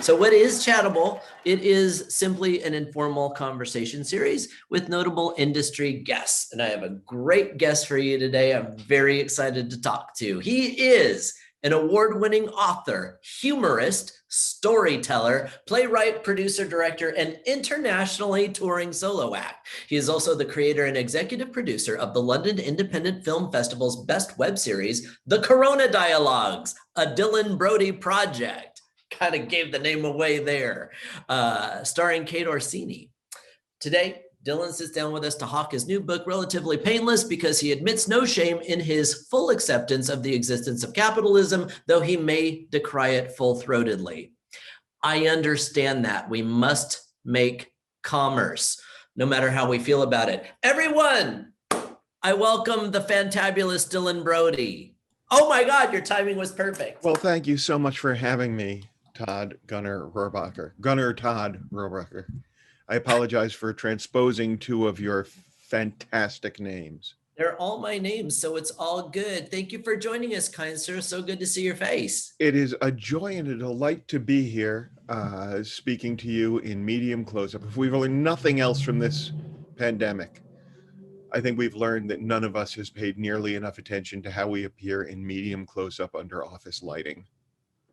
So what is Chattable? It is simply an informal conversation series with notable industry guests. And I have a great guest for you today. I'm very excited to talk to. He is an award-winning author, humorist, storyteller, playwright, producer, director, and internationally touring solo act. He is also the creator and executive producer of the London Independent Film Festival's best web series, The Corona Dialogues, a Dylan Brody project. Kind of gave the name away there, starring Kate Orsini. Today, Dylan sits down with us to hawk his new book, Relatively Painless, because he admits no shame in his full acceptance of the existence of capitalism, though he may decry it full-throatedly. I understand that. We must make commerce, no matter how we feel about it. Everyone, I welcome the fantabulous Dylan Brody. Oh my God, your timing was perfect. Well, thank you so much for having me, Gunnar Todd Rohrabacher. I apologize for transposing two of your fantastic names. They're all my names, so it's all good. Thank you for joining us, kind sir. So good to see your face. It is a joy and a delight to be here, speaking to you in medium close-up. If we've learned nothing else from this pandemic, I think we've learned that none of us has paid nearly enough attention to how we appear in medium close-up under office lighting.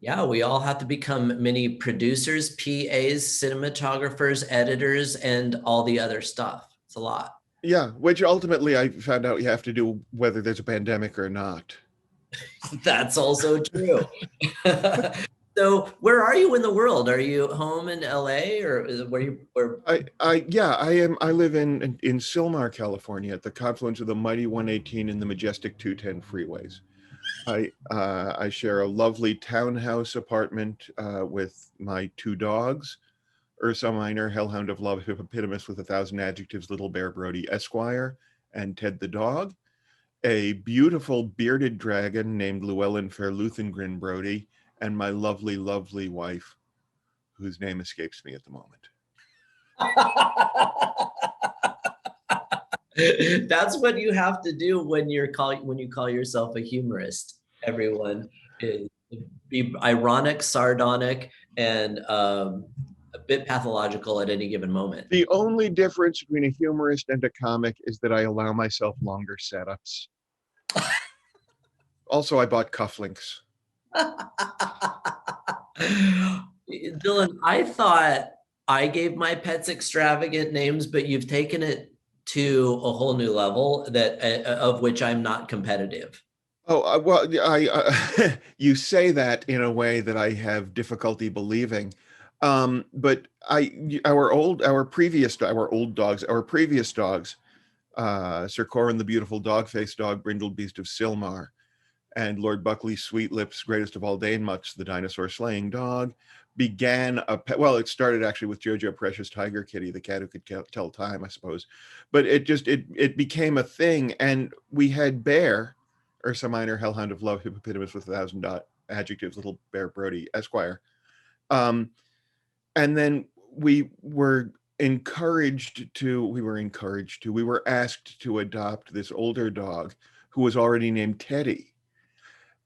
Yeah, we all have to become mini producers, PAs, cinematographers, editors, and all the other stuff. It's a lot. Yeah, which ultimately I found out you have to do whether there's a pandemic or not. That's also true. So where are you in the world? Are you home in LA or where you where? I am. I live in Sylmar, California, at the confluence of the mighty 118 and the majestic 210 freeways. I share a lovely townhouse apartment with my two dogs, Ursa Minor, Hellhound of Love, Hippopotamus with 1,000 adjectives, Little Bear Brody Esquire, and Ted the dog, a beautiful bearded dragon named Llewellyn Fairluthengrin Brody, and my lovely, lovely wife, whose name escapes me at the moment. That's what you have to do when you call yourself a humorist. Everyone is be ironic, sardonic, and a bit pathological at any given moment. The only difference between a humorist and a comic is that I allow myself longer setups. Also, I bought cufflinks. Dylan, I thought I gave my pets extravagant names, but you've taken it to a whole new level that of which I'm not competitive. Oh, well, you say that in a way that I have difficulty believing. But our previous dogs, Sir Corin the beautiful dog-faced dog, Brindle Beast of Sylmar, and Lord Buckley Sweetlips, greatest of all Danemachts, the dinosaur slaying dog, began it started actually with Jojo Precious Tiger Kitty, the cat who could tell time, I suppose. But it became a thing, and we had Bear, Ursa Minor, Hellhound of Love, Hippopotamus with 1,000 adjectives, Little Bear Brody Esquire. And then we were asked to adopt this older dog who was already named Teddy.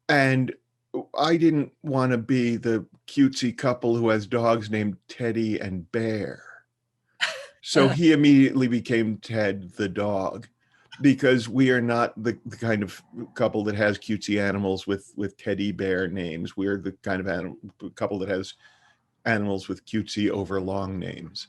And I didn't want to be the cutesy couple who has dogs named Teddy and Bear. So he immediately became Ted the dog, because we are not the kind of couple that has cutesy animals with teddy bear names. We're the kind of couple that has animals with cutesy overlong names.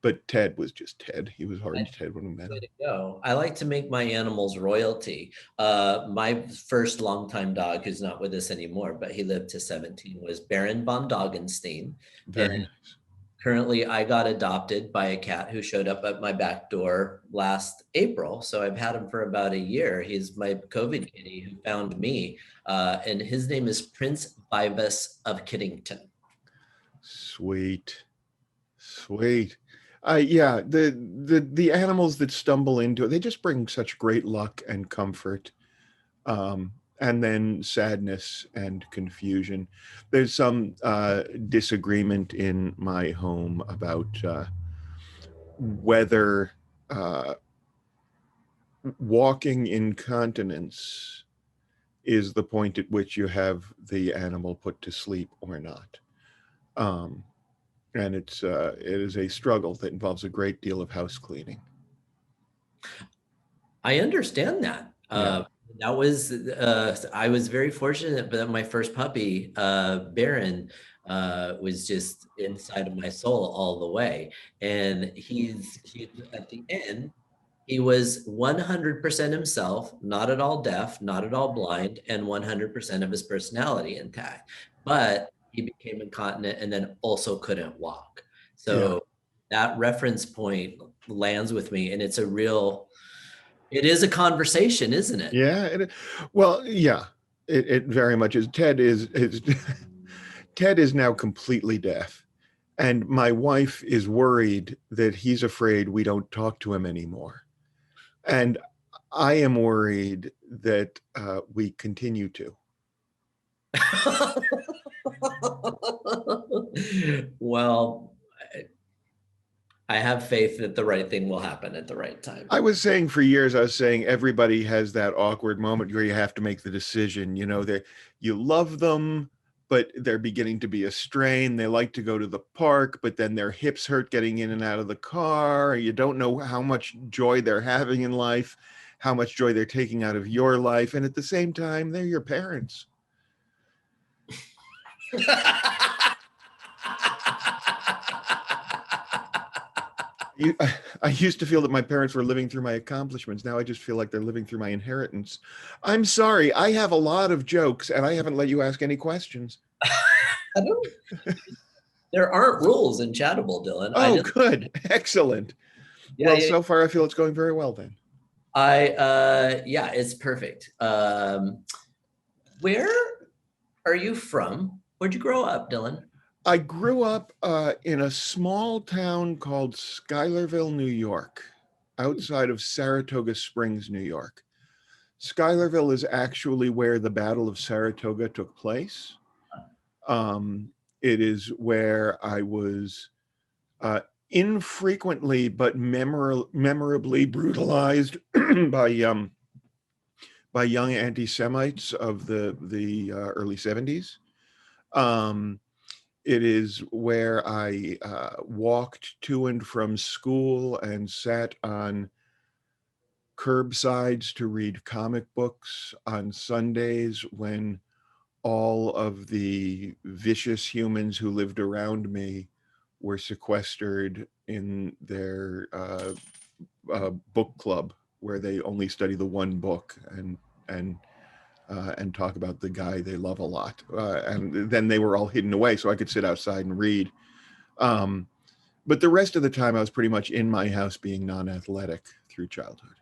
But Ted was just Ted. He was already Ted when we met him. Way to go. I like to make my animals royalty. My first longtime dog, who's not with us anymore, but he lived to 17, was Baron von Doggenstein. Very nice. Currently, I got adopted by a cat who showed up at my back door last April. So I've had him for about a year. He's my COVID kitty who found me. And his name is Prince Vivus of Kiddington. Sweet. Yeah, the animals that stumble into it, they just bring such great luck and comfort, and then sadness and confusion. There's some disagreement in my home about whether walking incontinence is the point at which you have the animal put to sleep or not. and it is a struggle that involves a great deal of house cleaning. I understand that. Yeah. That was I was very fortunate that my first puppy, Baron, was just inside of my soul all the way. And he at the end, he was 100% himself, not at all deaf, not at all blind, and 100% of his personality intact. But he became incontinent and then also couldn't walk. Yeah. So that reference point lands with me, and it is a conversation, isn't it? Yeah. Well, yeah, it very much is. Ted is Ted is now completely deaf. And my wife is worried that he's afraid we don't talk to him anymore. And I am worried that we continue to. Well, I have faith that the right thing will happen at the right time. I was saying for years, I was saying everybody has that awkward moment where you have to make the decision. You know, you love them, but they're beginning to be a strain. They like to go to the park, but then their hips hurt getting in and out of the car. You don't know how much joy they're having in life, how much joy they're taking out of your life. And at the same time, they're your parents. I used to feel that my parents were living through my accomplishments. Now I just feel like they're living through my inheritance. I'm sorry. I have a lot of jokes and I haven't let you ask any questions. I don't, there aren't rules in Chattable, Dylan. Oh, good. Excellent. Yeah, Well, yeah. so far I feel it's going very well then. Yeah, it's perfect. Where are you from? Where'd you grow up, Dylan? I grew up in a small town called Schuylerville, New York, outside of Saratoga Springs, New York. Schuylerville is actually where the Battle of Saratoga took place. It is where I was infrequently but memorably brutalized by young anti-Semites of the early 70s. It is where I walked to and from school and sat on curbsides to read comic books on Sundays when all of the vicious humans who lived around me were sequestered in their book club where they only study the one book and talk about the guy they love a lot. And then they were all hidden away so I could sit outside and read. But the rest of the time I was pretty much in my house being non-athletic through childhood.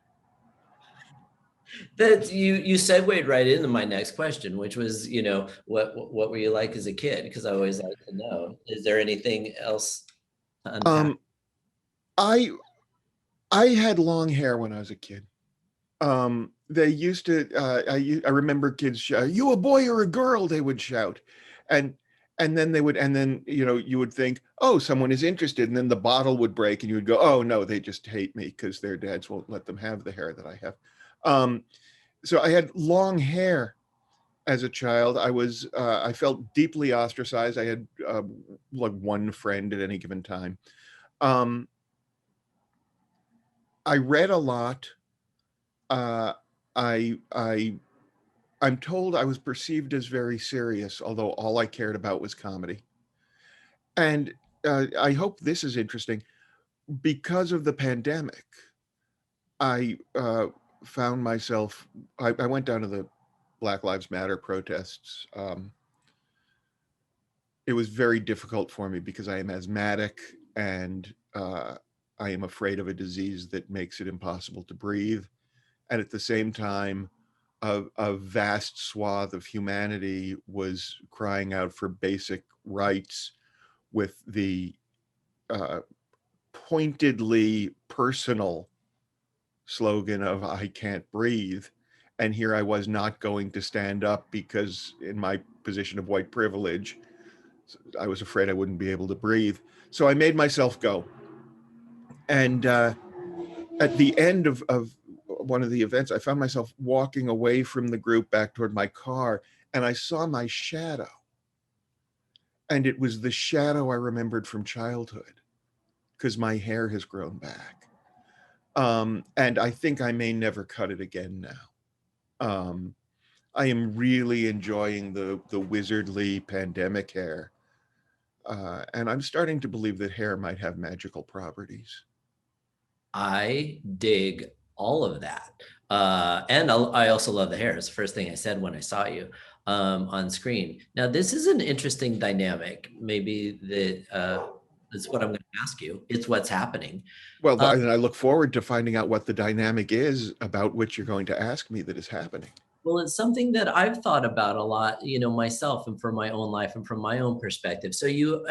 That you segued right into my next question, which was, what were you like as a kid? Because I always like to know. Is there anything else to unpack? I had long hair when I was a kid. They used to. I remember kids shout, "You a boy or a girl?" They would shout, and then you would think, "Oh, someone is interested," and then the bottle would break, and you would go, "Oh no, they just hate me because their dads won't let them have the hair that I have." So I had long hair as a child. I felt deeply ostracized. I had like one friend at any given time. I read a lot. I'm told I was perceived as very serious, although all I cared about was comedy. And I hope this is interesting. Because of the pandemic, I found myself, I went down to the Black Lives Matter protests. It was very difficult for me because I am asthmatic and I am afraid of a disease that makes it impossible to breathe. And at the same time, a vast swath of humanity was crying out for basic rights with the pointedly personal slogan of "I can't breathe." And here I was not going to stand up because in my position of white privilege, I was afraid I wouldn't be able to breathe. So I made myself go. And at the end of one of the events, I found myself walking away from the group back toward my car, and I saw my shadow. And it was the shadow I remembered from childhood because my hair has grown back. And I think I may never cut it again now. I am really enjoying the wizardly pandemic hair. And I'm starting to believe that hair might have magical properties. I dig all of that. And I also love the hair. It's the first thing I said when I saw you on screen. Now, this is an interesting dynamic. Maybe that's what I'm going to ask you. It's what's happening. Well, Uh, and I look forward to finding out what the dynamic is about which you're going to ask me that is happening. well, it's something that I've thought about a lot, myself and from my own life and from my own perspective. So you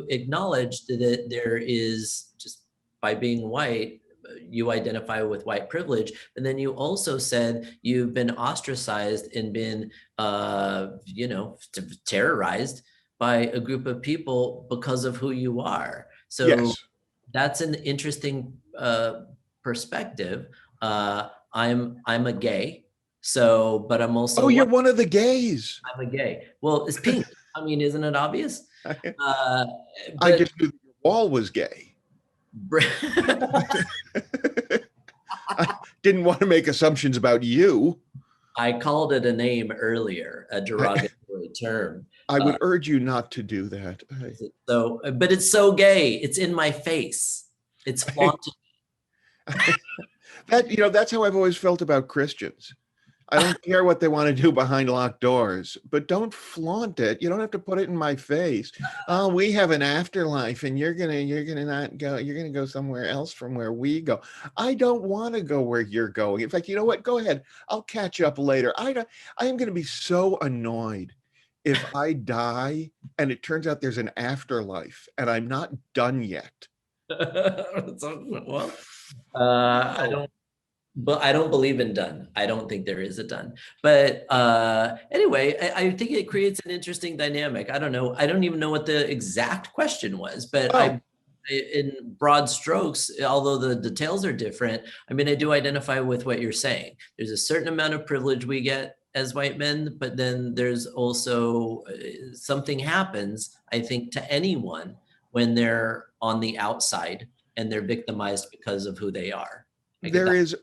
acknowledged that there is, just by being white, you identify with white privilege, and then you also said you've been ostracized and been, terrorized by a group of people because of who you are. So Yes. that's an interesting perspective. I'm a gay. So, but I'm Oh, also you're white. one of the gays. I'm a gay. Well, it's pink. I mean, isn't it obvious? Uh, I but just knew that your wall was gay. I didn't want to make assumptions about you. I called it a name earlier, a I, derogatory term. I Uh, would urge you not to do that. so, but it's so gay. It's in my face. It's flaunted. That's how I've always felt about Christians. I don't care what they want to do behind locked doors, but don't flaunt it. You don't have to put it in my face. Oh, we have an afterlife and you're gonna not go, you're gonna go somewhere else from where we go. I don't want to go where you're going. In fact, you know what? Go ahead. I'll catch up later. I am gonna be so annoyed if I die and it turns out there's an afterlife and I'm not done yet. Well, I No. don't. But I don't believe in done. I don't think there is a done. But anyway, I think it creates an interesting dynamic. I don't know. I don't even know what the exact question was, but Oh, in broad strokes, although the details are different, I mean, I do identify with what you're saying. There's a certain amount of privilege we get as white men, but then there's also something happens, I think, to anyone when they're on the outside and they're victimized because of who they are. I get there that. is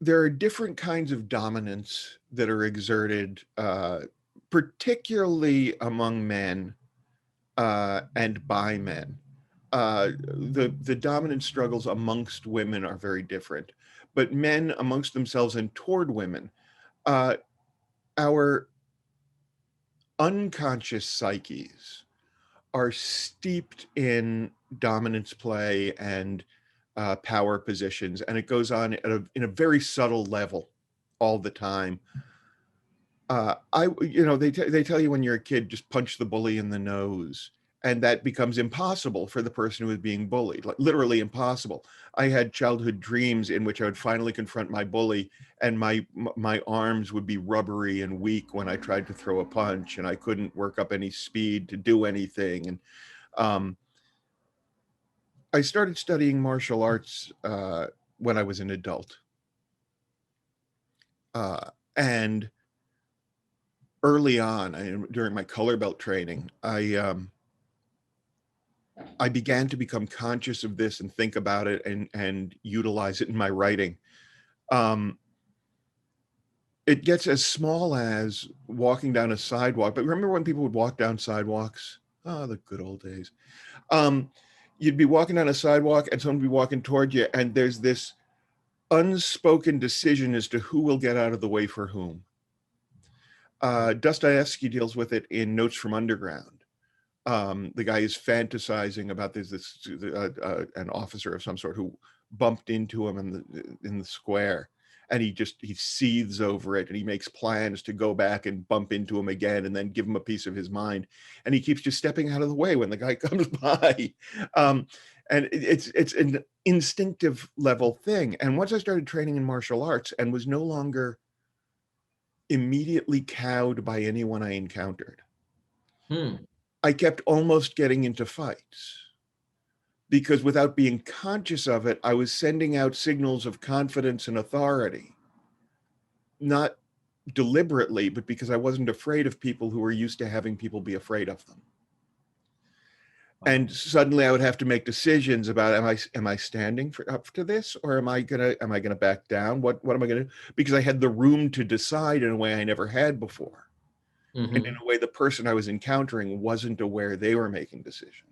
there are different kinds of dominance that are exerted, particularly among men and by men. The dominance struggles amongst women are very different, but men amongst themselves and toward women, uh, our unconscious psyches are steeped in dominance play and power positions, and it goes on in a very subtle level all the time. They tell you when you're a kid, just punch the bully in the nose, and that becomes impossible for the person who is being bullied, like literally impossible. I had childhood dreams in which I would finally confront my bully, and my arms would be rubbery and weak when I tried to throw a punch, and I couldn't work up any speed to do anything. And um, I started studying martial arts when I was an adult, and early on, during my color belt training, I began to become conscious of this and think about it and utilize it in my writing. Um, it gets as small as walking down a sidewalk. But remember when people would walk down sidewalks? Oh, the good old days. Um, you'd be walking down a sidewalk and someone would be walking toward you, and there's this unspoken decision as to who will get out of the way for whom. Dostoevsky deals with it in Notes from Underground. The guy is fantasizing about an officer of some sort who bumped into him in the square, and he seethes over it, and he makes plans to go back and bump into him again, and then give him a piece of his mind, and he keeps just stepping out of the way when the guy comes by, and it's an instinctive level thing. And once I started training in martial arts and was no longer immediately cowed by anyone I encountered, Hmm. I kept almost getting into fights because without being conscious of it, I was sending out signals of confidence and authority, not deliberately, but because I wasn't afraid of people who were used to having people be afraid of them. Wow. And suddenly I would have to make decisions about, am I standing up to this, or am I gonna back down? What am I gonna do? Because I had the room to decide in a way I never had before. And in a way the person I was encountering wasn't aware they were making decisions.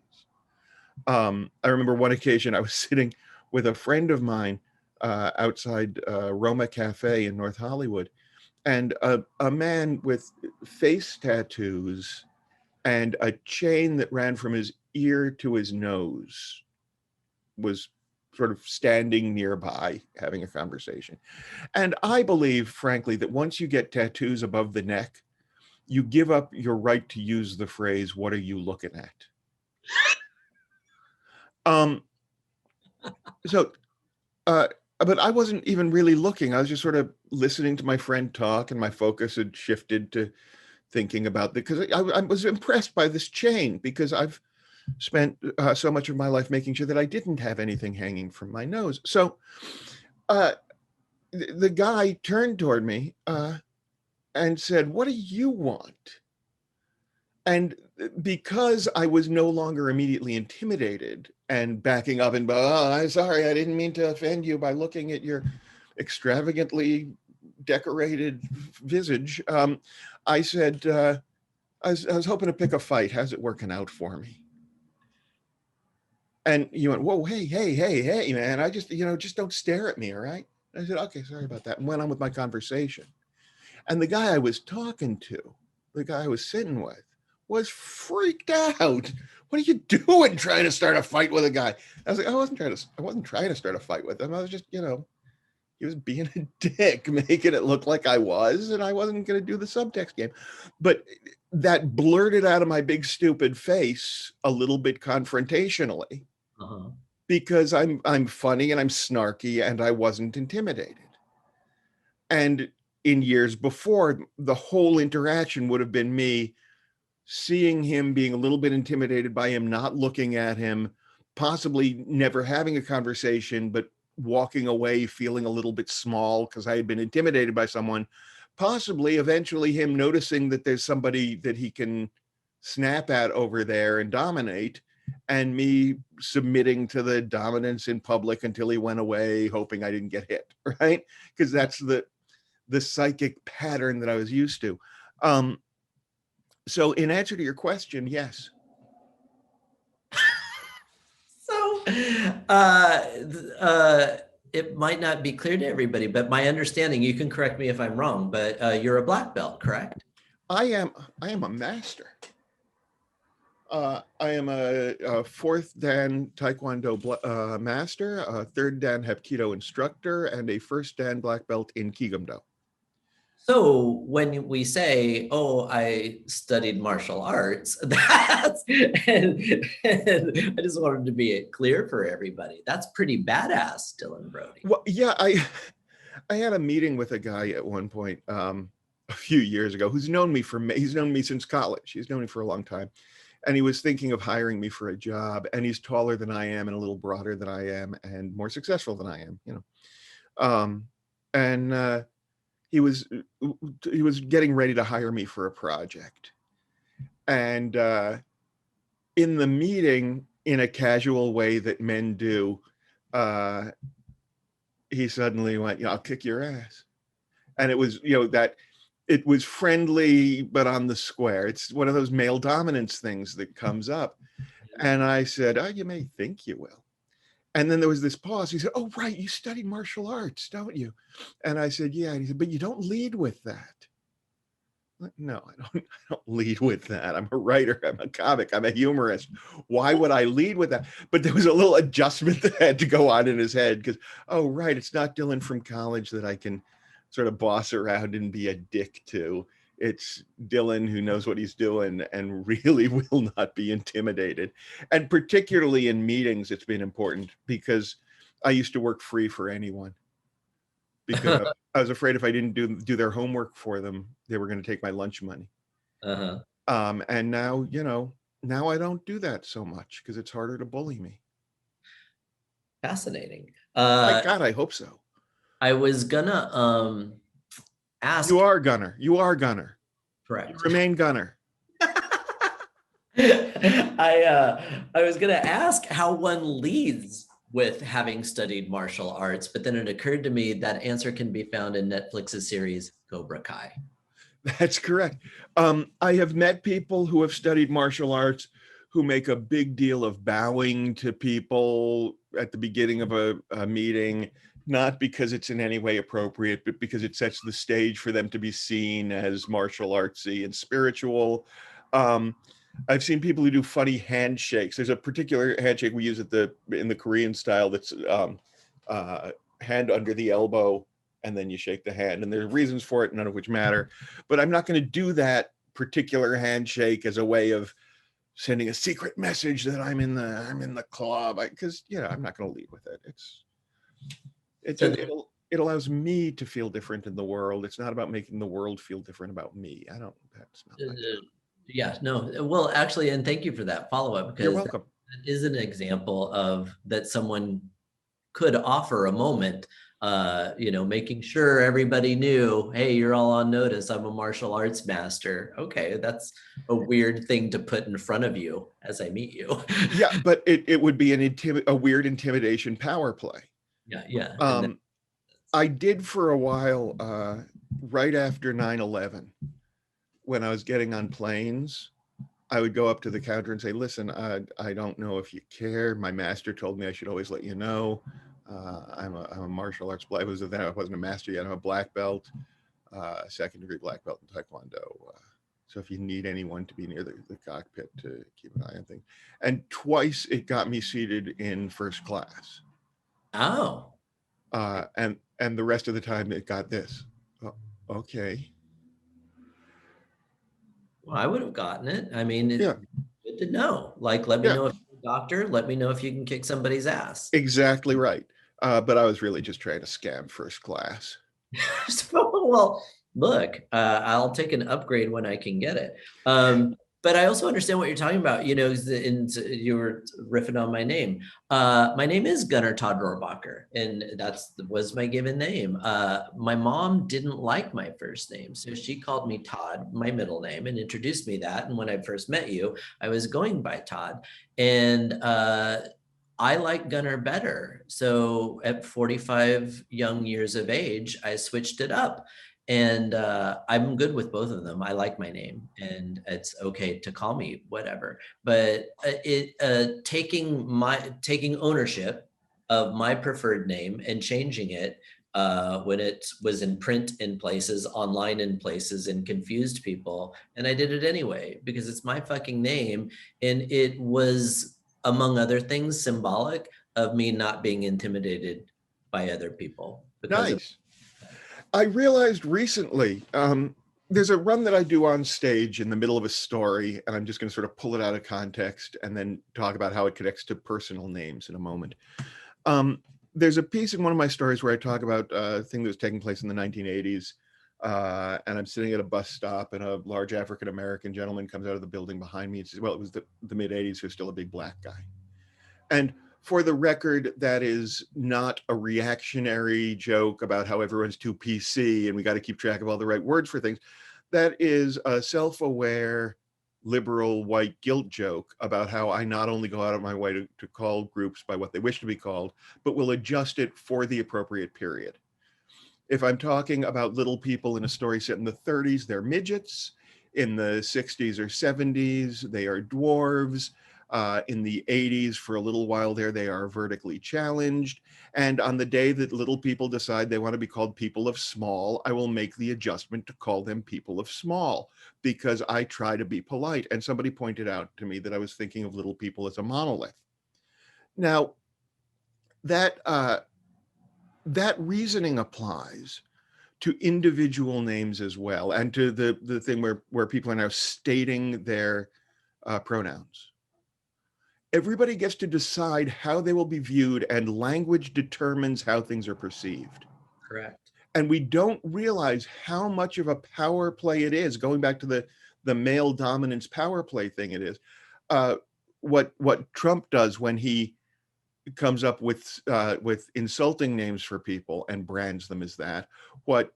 I remember one occasion I was sitting with a friend of mine outside Roma Cafe in North Hollywood, and a man with face tattoos and a chain that ran from his ear to his nose was sort of standing nearby having a conversation. And I believe, frankly, that once you get tattoos above the neck, you give up your right to use the phrase, "What are you looking at?" Um, so, but I wasn't even really looking. I was just sort of listening to my friend talk, and my focus had shifted to thinking about because I was impressed by this chain, because I've spent so much of my life making sure that I didn't have anything hanging from my nose. So uh, the guy turned toward me and said, "What do you want?" And because I was no longer immediately intimidated and backing up and, "Oh, I'm sorry, I didn't mean to offend you by looking at your extravagantly decorated visage," I said, I was hoping to pick a fight. How's it working out for me?" And he went, "Whoa, hey, man, I just, just don't stare at me, all right?" I said, "Okay, sorry about that," and went on with my conversation. And the guy I was talking to, the guy I was sitting with, was freaked out. "What are you doing trying to start a fight with a guy?" I was like, I wasn't trying to start a fight with him. I was just, he was being a dick, making it look like I was, and I wasn't going to do the subtext game. But that blurted out of my big stupid face a little bit confrontationally, because I'm funny and I'm snarky and I wasn't intimidated. And in years before, the whole interaction would have been me seeing him, being a little bit intimidated by him, not looking at him, possibly never having a conversation, but walking away feeling a little bit small because I had been intimidated by someone, possibly eventually him noticing that there's somebody that he can snap at over there and dominate, and me submitting to the dominance in public until he went away, hoping I didn't get hit, right? Because that's the psychic pattern that I was used to. So in answer to your question, yes. So, uh, it might not be clear to everybody, but my understanding, you can correct me if I'm wrong, but you're a black belt, correct? I am a master. I am a fourth Dan Taekwondo master, a third Dan Hapkido instructor, and a first Dan black belt in Kigumdo. So when we say, "Oh, I studied martial arts," that's and I just wanted to be it clear for everybody. That's pretty badass, Dylan Brody. Well, yeah, I had a meeting with a guy at one point a few years ago he's known me since college. He's known me for a long time. And he was thinking of hiring me for a job, and he's taller than I am and a little broader than I am and more successful than I am, and he was getting ready to hire me for a project. And in the meeting, in a casual way that men do, he suddenly went, "I'll kick your ass." And it was, that it was friendly, but on the square. It's one of those male dominance things that comes up. And I said, "Oh, you may think you will." And then there was this pause. He said, "Oh, right, you studied martial arts, don't you?" And I said, "Yeah." And he said, "But you don't lead with that." Like, "No, I don't lead with that. I'm a writer. I'm a comic. I'm a humorist. Why would I lead with that?" But there was a little adjustment that had to go on in his head because, oh, right, it's not Dylan from college that I can sort of boss around and be a dick to. It's Dylan who knows what he's doing and really will not be intimidated. And particularly in meetings, it's been important because I used to work free for anyone, because I was afraid if I didn't do their homework for them, they were going to take my lunch money. Uh-huh. And now, now I don't do that so much because it's harder to bully me. Fascinating. My God, I hope so. I was gonna ask. You are Gunnar. You are Gunnar. You Correct. remain Gunnar. I was gonna ask how one leads with having studied martial arts, but then it occurred to me that answer can be found in Netflix's series Cobra Kai. That's correct. I have met people who have studied martial arts who make a big deal of bowing to people at the beginning of a meeting, not because it's in any way appropriate, but because it sets the stage for them to be seen as martial artsy and spiritual. I've seen people who do funny handshakes. There's a particular handshake we use in the Korean style that's hand under the elbow, and then you shake the hand. And there's reasons for it, none of which matter. But I'm not going to do that particular handshake as a way of sending a secret message that I'm in the club, because I'm not going to lead with it. It allows me to feel different in the world. It's not about making the world feel different about me. That's not my job. Yeah, no. Well, actually, and thank you for that follow-up, You're because welcome. that is an example of that someone could offer a moment, making sure everybody knew, hey, you're all on notice. I'm a martial arts master. Okay, that's a weird thing to put in front of you as I meet you. Yeah, but it would be a weird intimidation power play. Yeah. I did for a while, right after 9/11, when I was getting on planes, I would go up to the counter and say, listen, I don't know if you care. My master told me I should always let you know. I'm a martial arts black. I wasn't a master yet. I'm a black belt, second-degree black belt in Taekwondo. So if you need anyone to be near the cockpit to keep an eye on things. And twice it got me seated in first class. Oh. And the rest of the time it got this. Oh, okay. Well, I would have gotten it. I mean, it's Yeah. good to know. Like, let me know if you're a doctor. Let me know if you can kick somebody's ass. Exactly right. But I was really just trying to scam first class. Well, look, I'll take an upgrade when I can get it. But I also understand what you're talking about. You were riffing on my name. My name is Gunnar Todd Rohrbacher, and was my given name. My mom didn't like my first name, so she called me Todd, my middle name, and introduced me that. And when I first met you, I was going by Todd, and I like Gunnar better. So at 45 young years of age, I switched it up. And I'm good with both of them. I like my name, and it's okay to call me whatever. But taking ownership of my preferred name and changing it when it was in print in places, online in places, and confused people. And I did it anyway because it's my fucking name, and it was, among other things, symbolic of me not being intimidated by other people. Nice. I realized recently, there's a run that I do on stage in the middle of a story, and I'm just going to sort of pull it out of context and then talk about how it connects to personal names in a moment. There's a piece in one of my stories where I talk about a thing that was taking place in the 1980s, and I'm sitting at a bus stop, and a large African-American gentleman comes out of the building behind me and says, well, it was the mid-80s, who's still a big black guy. And for the record, that is not a reactionary joke about how everyone's too PC and we got to keep track of all the right words for things. That is a self-aware, liberal, white guilt joke about how I not only go out of my way to call groups by what they wish to be called, but will adjust it for the appropriate period. If I'm talking about little people in a story set in the 30s, they're midgets. In the 60s or 70s, they are dwarves. In the 80s, for a little while there, they are vertically challenged. And on the day that little people decide they want to be called people of small, I will make the adjustment to call them people of small, because I try to be polite. And somebody pointed out to me that I was thinking of little people as a monolith. Now, that reasoning applies to individual names as well, and to the thing where people are now stating their pronouns. Everybody gets to decide how they will be viewed, and language determines how things are perceived. Correct. And we don't realize how much of a power play it is, going back to the male dominance power play thing it is. What Trump does when he comes up with insulting names for people and brands them as that. What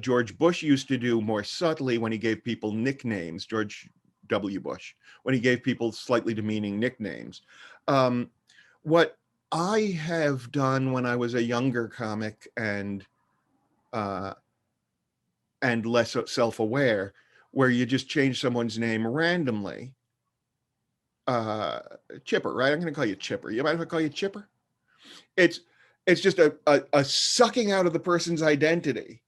George Bush used to do more subtly when he gave people nicknames, George W. Bush, when he gave people slightly demeaning nicknames. What I have done when I was a younger comic and less self-aware, where you just change someone's name randomly. Chipper, right? I'm going to call you Chipper. You mind if I call you Chipper? It's just a sucking out of the person's identity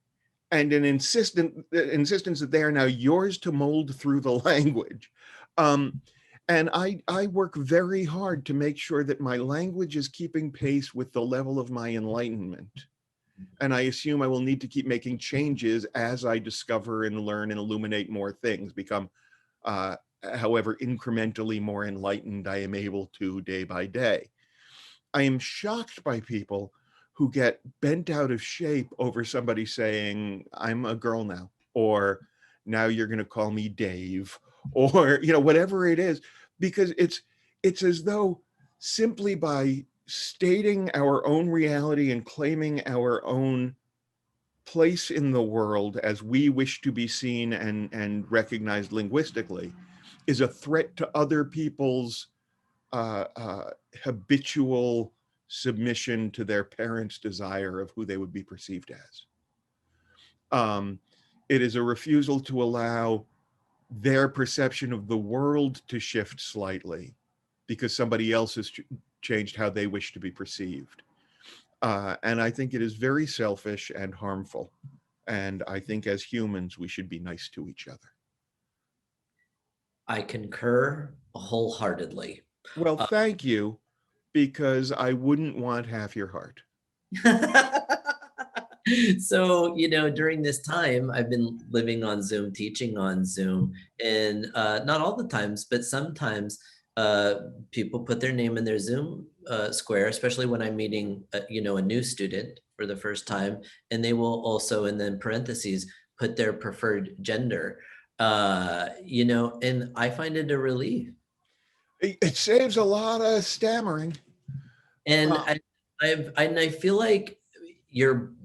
and an insistence that they are now yours to mold through the language. And I work very hard to make sure that my language is keeping pace with the level of my enlightenment. And I assume I will need to keep making changes as I discover and learn and illuminate more things, become however incrementally more enlightened I am able to day by day. I am shocked by people who get bent out of shape over somebody saying, I'm a girl now, or now you're going to call me Dave, or, whatever it is, because it's as though simply by stating our own reality and claiming our own place in the world as we wish to be seen and recognized linguistically is a threat to other people's habitual submission to their parents' desire of who they would be perceived as. It is a refusal to allow their perception of the world to shift slightly because somebody else has changed how they wish to be perceived. And I think it is very selfish and harmful. And I think as humans, we should be nice to each other. I concur wholeheartedly. Well, thank you, because I wouldn't want half your heart. So, during this time, I've been living on Zoom, teaching on Zoom, and not all the times, but sometimes people put their name in their Zoom square, especially when I'm meeting, a new student for the first time, and they will also, and then parentheses, put their preferred gender, and I find it a relief. It saves a lot of stammering. And I feel like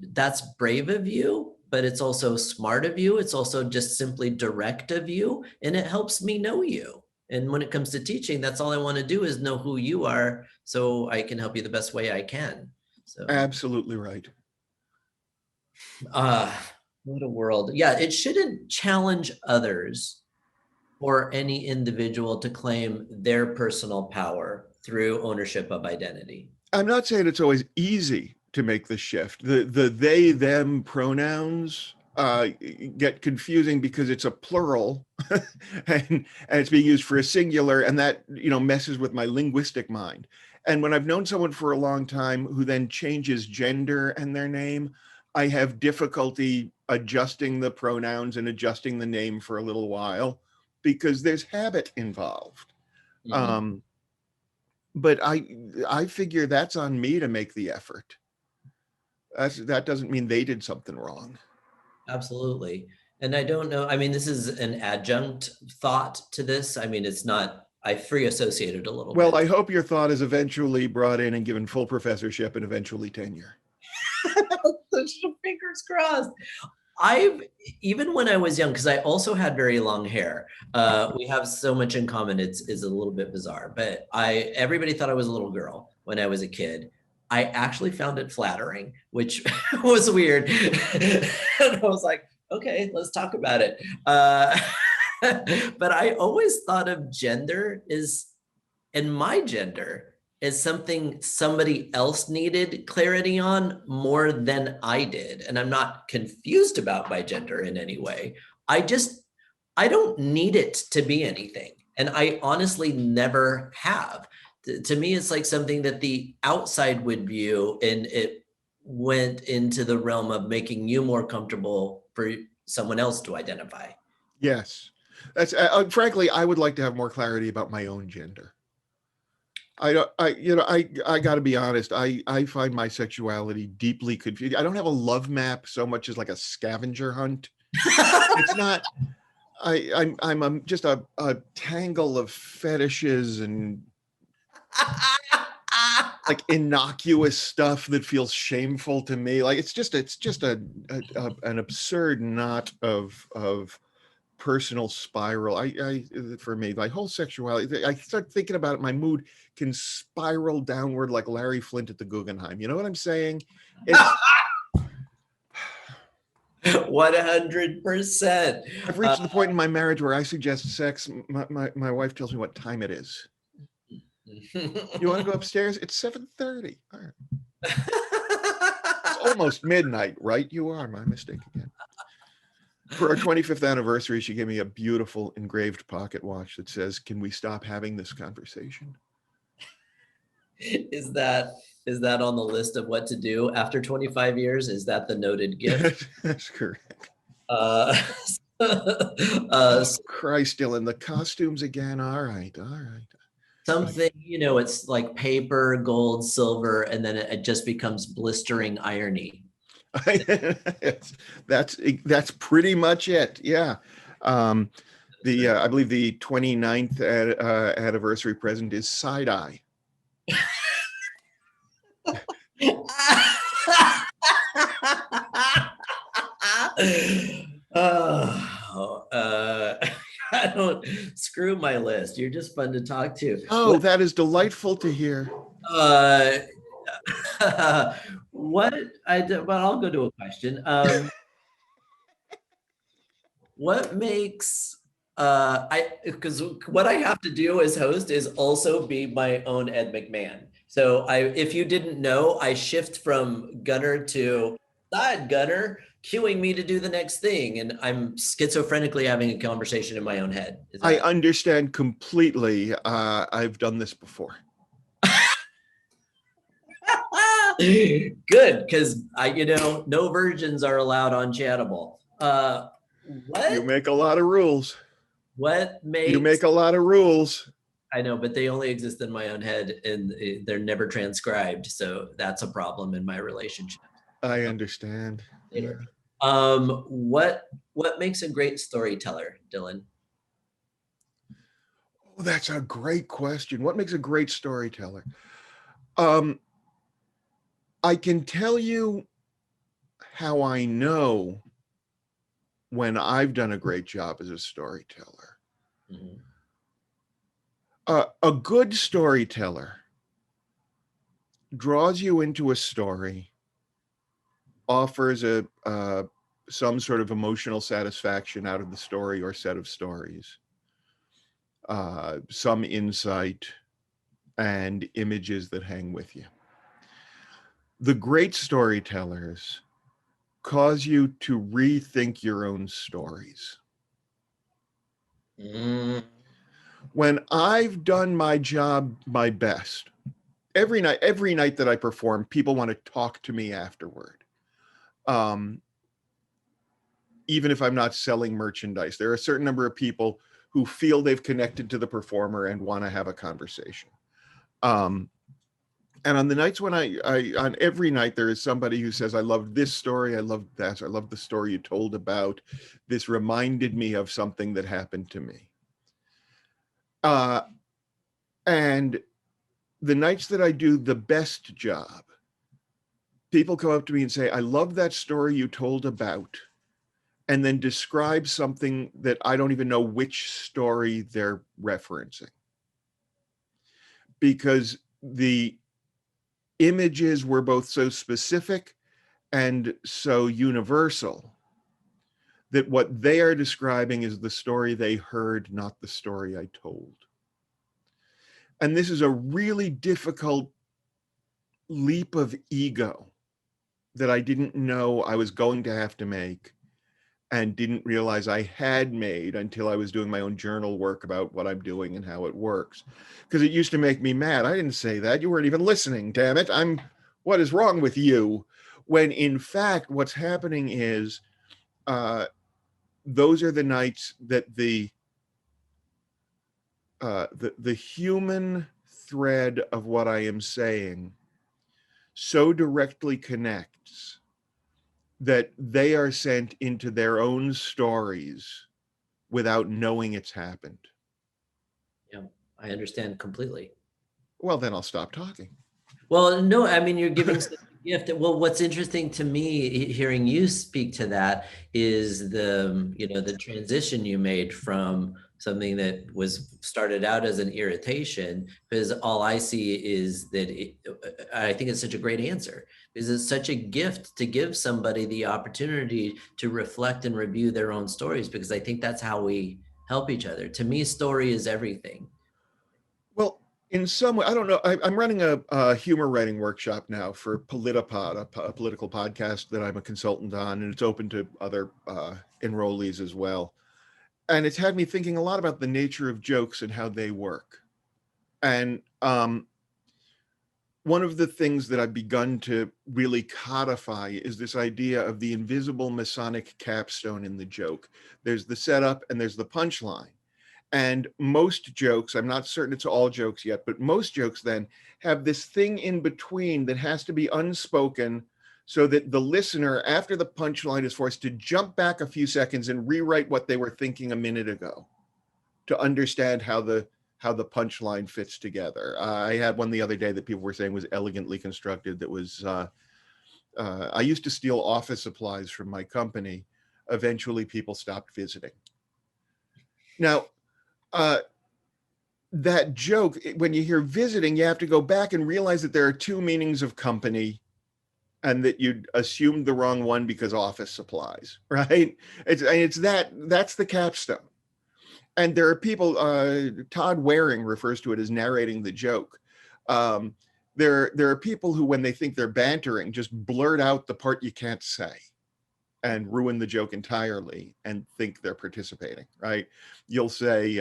that's brave of you, but it's also smart of you. It's also just simply direct of you, and it helps me know you. And when it comes to teaching, that's all I want to do is know who you are so I can help you the best way I can. So absolutely right. What a world. Yeah, it shouldn't challenge others or any individual to claim their personal power through ownership of identity. I'm not saying it's always easy to make the shift. The they, them pronouns get confusing because it's a plural and it's being used for a singular, and that messes with my linguistic mind. And when I've known someone for a long time who then changes gender and their name, I have difficulty adjusting the pronouns and adjusting the name for a little while because there's habit involved. Mm-hmm. But I figure that's on me to make the effort. That doesn't mean they did something wrong. Absolutely. And I don't know, this is an adjunct thought to this. It's not, I free associated a little bit. Well, I hope your thought is eventually brought in and given full professorship and eventually tenure. Fingers crossed. Even when I was young, because I also had very long hair, we have so much in common. It's a little bit bizarre, but everybody thought I was a little girl when I was a kid. I actually found it flattering, which was weird. And I was like, okay, let's talk about it. But I always thought of gender and my gender is something somebody else needed clarity on more than I did. And I'm not confused about my gender in any way. I don't need it to be anything. And I honestly never have. To me, it's like something that the outside would view, and it went into the realm of making you more comfortable for someone else to identify. Yes. That's frankly, I would like to have more clarity about my own gender. I got to be honest. I find my sexuality deeply confusing. I don't have a love map so much as like a scavenger hunt. It's not. I'm just a tangle of fetishes and like innocuous stuff that feels shameful to me. Like it's just an absurd knot of personal spiral. I for me, my whole sexuality, I start thinking about it, my mood can spiral downward like Larry Flint at the Guggenheim. You know what I'm saying? It's 100%. I've reached the point in my marriage where I suggest sex. My wife tells me what time it is. You want to go upstairs? It's 7:30. All right. It's almost midnight, right? You are. My mistake again. For our 25th anniversary, she gave me a beautiful engraved pocket watch that says, "Can we stop having this conversation?" Is that on the list of what to do after 25 years? Is that the noted gift? That's correct. Uh, Oh, Christ, Dylan, the costumes again. All right. something, it's like paper, gold, silver, and then it just becomes blistering irony. That's pretty much it. Yeah. I believe the 29th anniversary present is side eye. Oh, I don't screw my list. You're just fun to talk to. Oh, that is delightful to hear. Uh, what I did, well, I'll go to a question. What makes because what I have to do as host is also be my own Ed McMahon. So if you didn't know, I shift from Gunnar to side Gunnar, cueing me to do the next thing, and I'm schizophrenically having a conversation in my own head. I understand completely. I've done this before. Good, because no virgins are allowed on Chattable. What? You make a lot of rules. What makes You make a lot of rules. I know, but they only exist in my own head and they're never transcribed. So that's a problem in my relationship. I understand. Later. What makes a great storyteller, Dylan? Oh, that's a great question. What makes a great storyteller? I can tell you how I know when I've done a great job as a storyteller. Mm-hmm. A good storyteller draws you into a story, offers some sort of emotional satisfaction out of the story or set of stories, some insight, and images that hang with you. The great storytellers cause you to rethink your own stories. Mm. When I've done my job my best, every night that I perform, people want to talk to me afterward. Even if I'm not selling merchandise, there are a certain number of people who feel they've connected to the performer and want to have a conversation. And on the nights when on every night, there is somebody who says, "I loved this story. I loved that. I loved the story you told about. This reminded me of something that happened to me." And the nights that I do the best job, people come up to me and say, "I love that story you told about," and then describe something that I don't even know which story they're referencing. Because the images were both so specific and so universal that what they are describing is the story they heard, not the story I told. And this is a really difficult leap of ego that I didn't know I was going to have to make and didn't realize I had made until I was doing my own journal work about what I'm doing and how it works. Because it used to make me mad. I didn't say that. You weren't even listening, damn it. What is wrong with you? When in fact, what's happening is those are the nights that the human thread of what I am saying so directly connects that they are sent into their own stories without knowing it's happened. Yeah, I understand completely. Well, then I'll stop talking. Well, no, I mean, you're giving such a gift. Well, what's interesting to me hearing you speak to that is the transition you made from something that was started out as an irritation, because all I see is that I think it's such a great answer, because it's such a gift to give somebody the opportunity to reflect and review their own stories, because I think that's how we help each other. To me, story is everything. Well, in some way, I don't know. I'm running a humor writing workshop now for Politipod, a political podcast that I'm a consultant on, and it's open to other enrollees as well. And it's had me thinking a lot about the nature of jokes and how they work. And one of the things that I've begun to really codify is this idea of the invisible Masonic capstone in the joke. There's the setup and there's the punchline. And most jokes, I'm not certain it's all jokes yet, but most jokes then have this thing in between that has to be unspoken, so that the listener, after the punchline, is forced to jump back a few seconds and rewrite what they were thinking a minute ago to understand how the punchline fits together. I had one the other day that people were saying was elegantly constructed. That was, I used to steal office supplies from my company. Eventually, people stopped visiting. Now, that joke, when you hear visiting, you have to go back and realize that there are two meanings of company, and that you assumed the wrong one because office supplies, right? That's the capstone. And there are people, Todd Waring refers to it as narrating the joke. There are people who, when they think they're bantering, just blurt out the part you can't say and ruin the joke entirely and think they're participating, right? You'll say,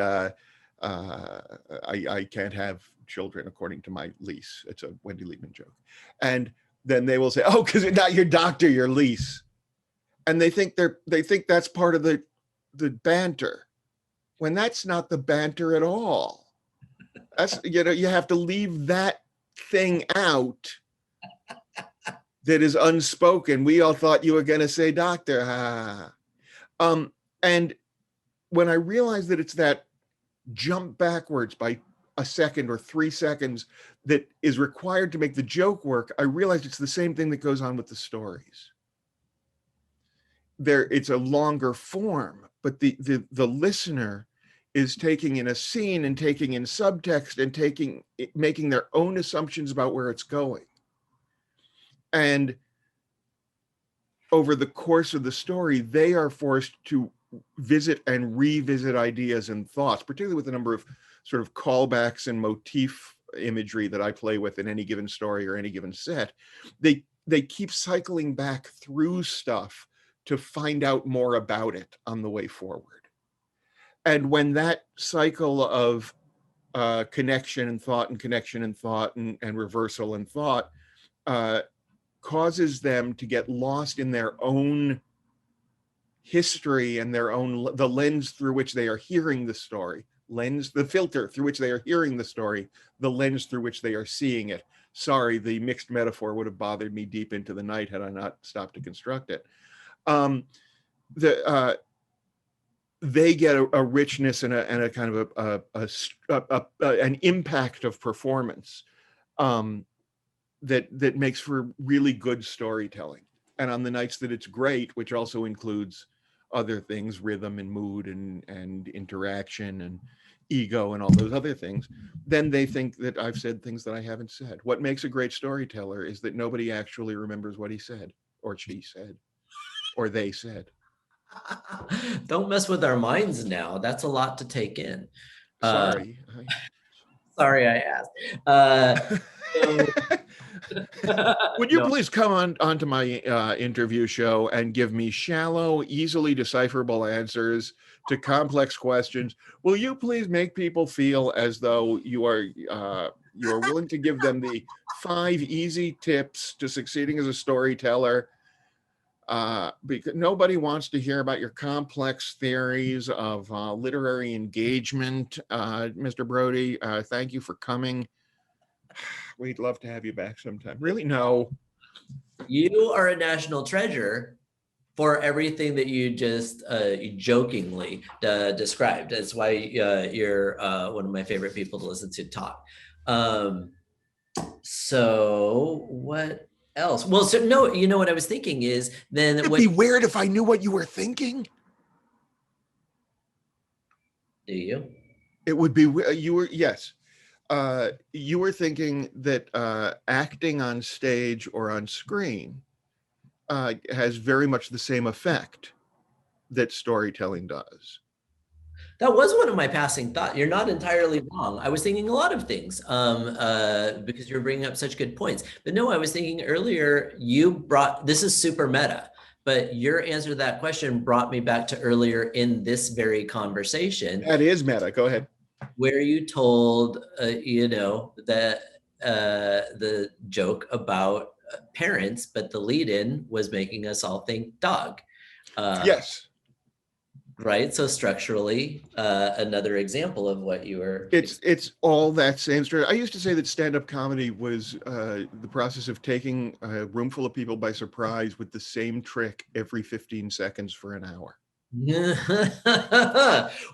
I can't have children according to my lease. It's a Wendy Liebman joke. And then they will say, oh, because you're not your doctor, your lease. And they think that's part of the banter, when that's not the banter at all. That's, you have to leave that thing out that is unspoken. We all thought you were going to say doctor. And when I realized that it's that jump backwards by a second or 3 seconds that is required to make the joke work, I realized it's the same thing that goes on with the stories. It's a longer form, but the listener is taking in a scene and taking in subtext and making their own assumptions about where it's going. And over the course of the story, they are forced to visit and revisit ideas and thoughts, particularly with the number of sort of callbacks and motif imagery that I play with in any given story or any given set. They keep cycling back through stuff to find out more about it on the way forward. And when that cycle of connection and thought and connection and thought and reversal and thought causes them to get lost in their own history and the lens through which they are hearing the story, the filter through which they are hearing the story, the lens through which they are seeing it. Sorry, the mixed metaphor would have bothered me deep into the night had I not stopped to construct it. They get a richness and a kind of an impact of performance that makes for really good storytelling. And on the nights that it's great, which also includes other things, rhythm and mood and interaction and ego and all those other things, then they think that I've said things that I haven't said. What makes a great storyteller is that nobody actually remembers what he said or she said or they said. Don't mess with our minds now. That's a lot to take in. Sorry. Sorry I asked. Would you please come onto my interview show and give me shallow, easily decipherable answers to complex questions? Will you please make people feel as though you are willing to give them the 5 easy tips to succeeding as a storyteller? Because nobody wants to hear about your complex theories of literary engagement, Mr. Brody. Thank you for coming. We'd love to have you back sometime. Really? No. You are a national treasure for everything that you just jokingly described. That's why you're one of my favorite people to listen to talk. So what else? Well, so no, you know what I was thinking is then It'd what be weird if I knew what you were thinking. do you? It would be you were yes. You were thinking that acting on stage or on screen has very much the same effect that storytelling does. That was one of my passing thoughts. You're not entirely wrong. I was thinking a lot of things because you're bringing up such good points. But no, I was thinking earlier, you brought this is super meta, but your answer to that question brought me back to earlier in this very conversation That is meta. Go ahead. where you told, that the joke about parents, but the lead in was making us all think dog. Uh, Yes, right? So structurally, another example of what you were. it's all that same story. I used to say that stand-up comedy was the process of taking a room full of people by surprise with the same trick every 15 seconds for an hour.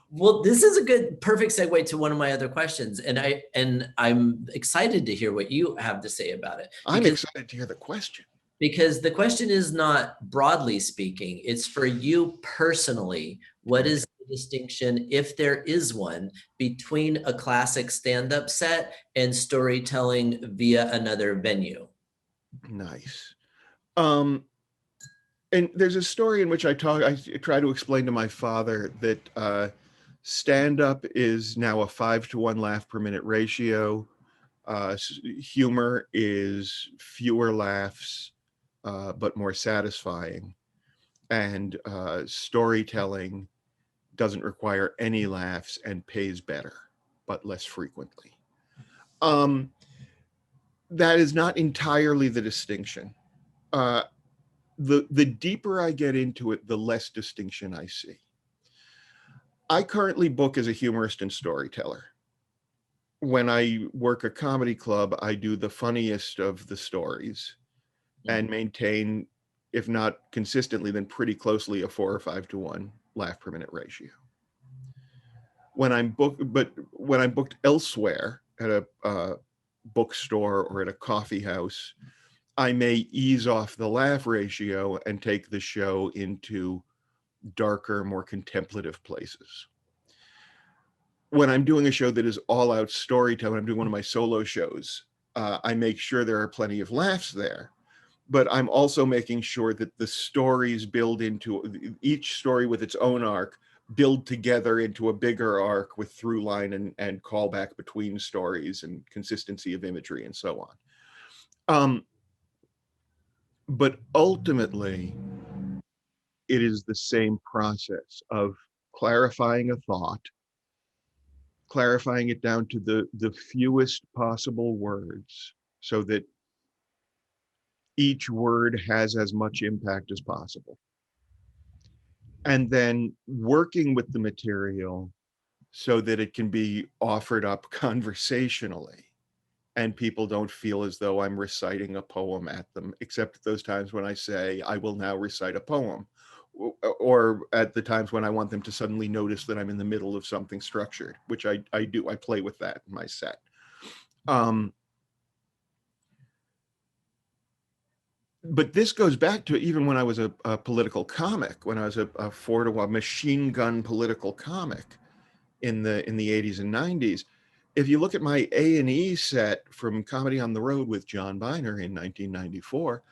Well, this is a good, perfect segue to one of my other questions, and I'm excited to hear what you have to say about it I'm excited to hear the question. because the question is not broadly speaking, it's for you personally. What Okay. is the distinction, if there is one, between a classic stand-up set and storytelling via another venue? Nice. Um, and there's a story in which I try to explain to my father that stand-up is now a 5-to-1 laugh per minute ratio. Humor is fewer laughs, but more satisfying. And storytelling doesn't require any laughs and pays better, but less frequently. Um, that is not entirely the distinction. Uh, the deeper I get into it, the less distinction I see. I currently book as a humorist and storyteller. When I work a comedy club, I do the funniest of the stories and maintain, if not consistently, then pretty closely a 4 or 5 to 1 laugh per minute ratio. When I'm booked elsewhere at a bookstore or at a coffee house, I may ease off the laugh ratio and take the show into darker, more contemplative places. When I'm doing a show that is all out storytelling, I'm doing one of my solo shows, I make sure there are plenty of laughs there, but I'm also making sure that the stories build into each story with its own arc, build together into a bigger arc with through line and callback between stories and consistency of imagery and so on. But ultimately, it is the same process of clarifying a thought, clarifying it down to the fewest possible words so that each word has as much impact as possible. And then working with the material so that it can be offered up conversationally and people don't feel as though I'm reciting a poem at them, except those times when I say, I will now recite a poem, or at the times when I want them to suddenly notice that I'm in the middle of something structured, which I do. I play with that in my set. But this goes back to even when I was a political comic, when I was a 4-to-1 machine gun political comic in the 80s and 90s. If you look at my A&E set from Comedy on the Road with John Biner in 1994,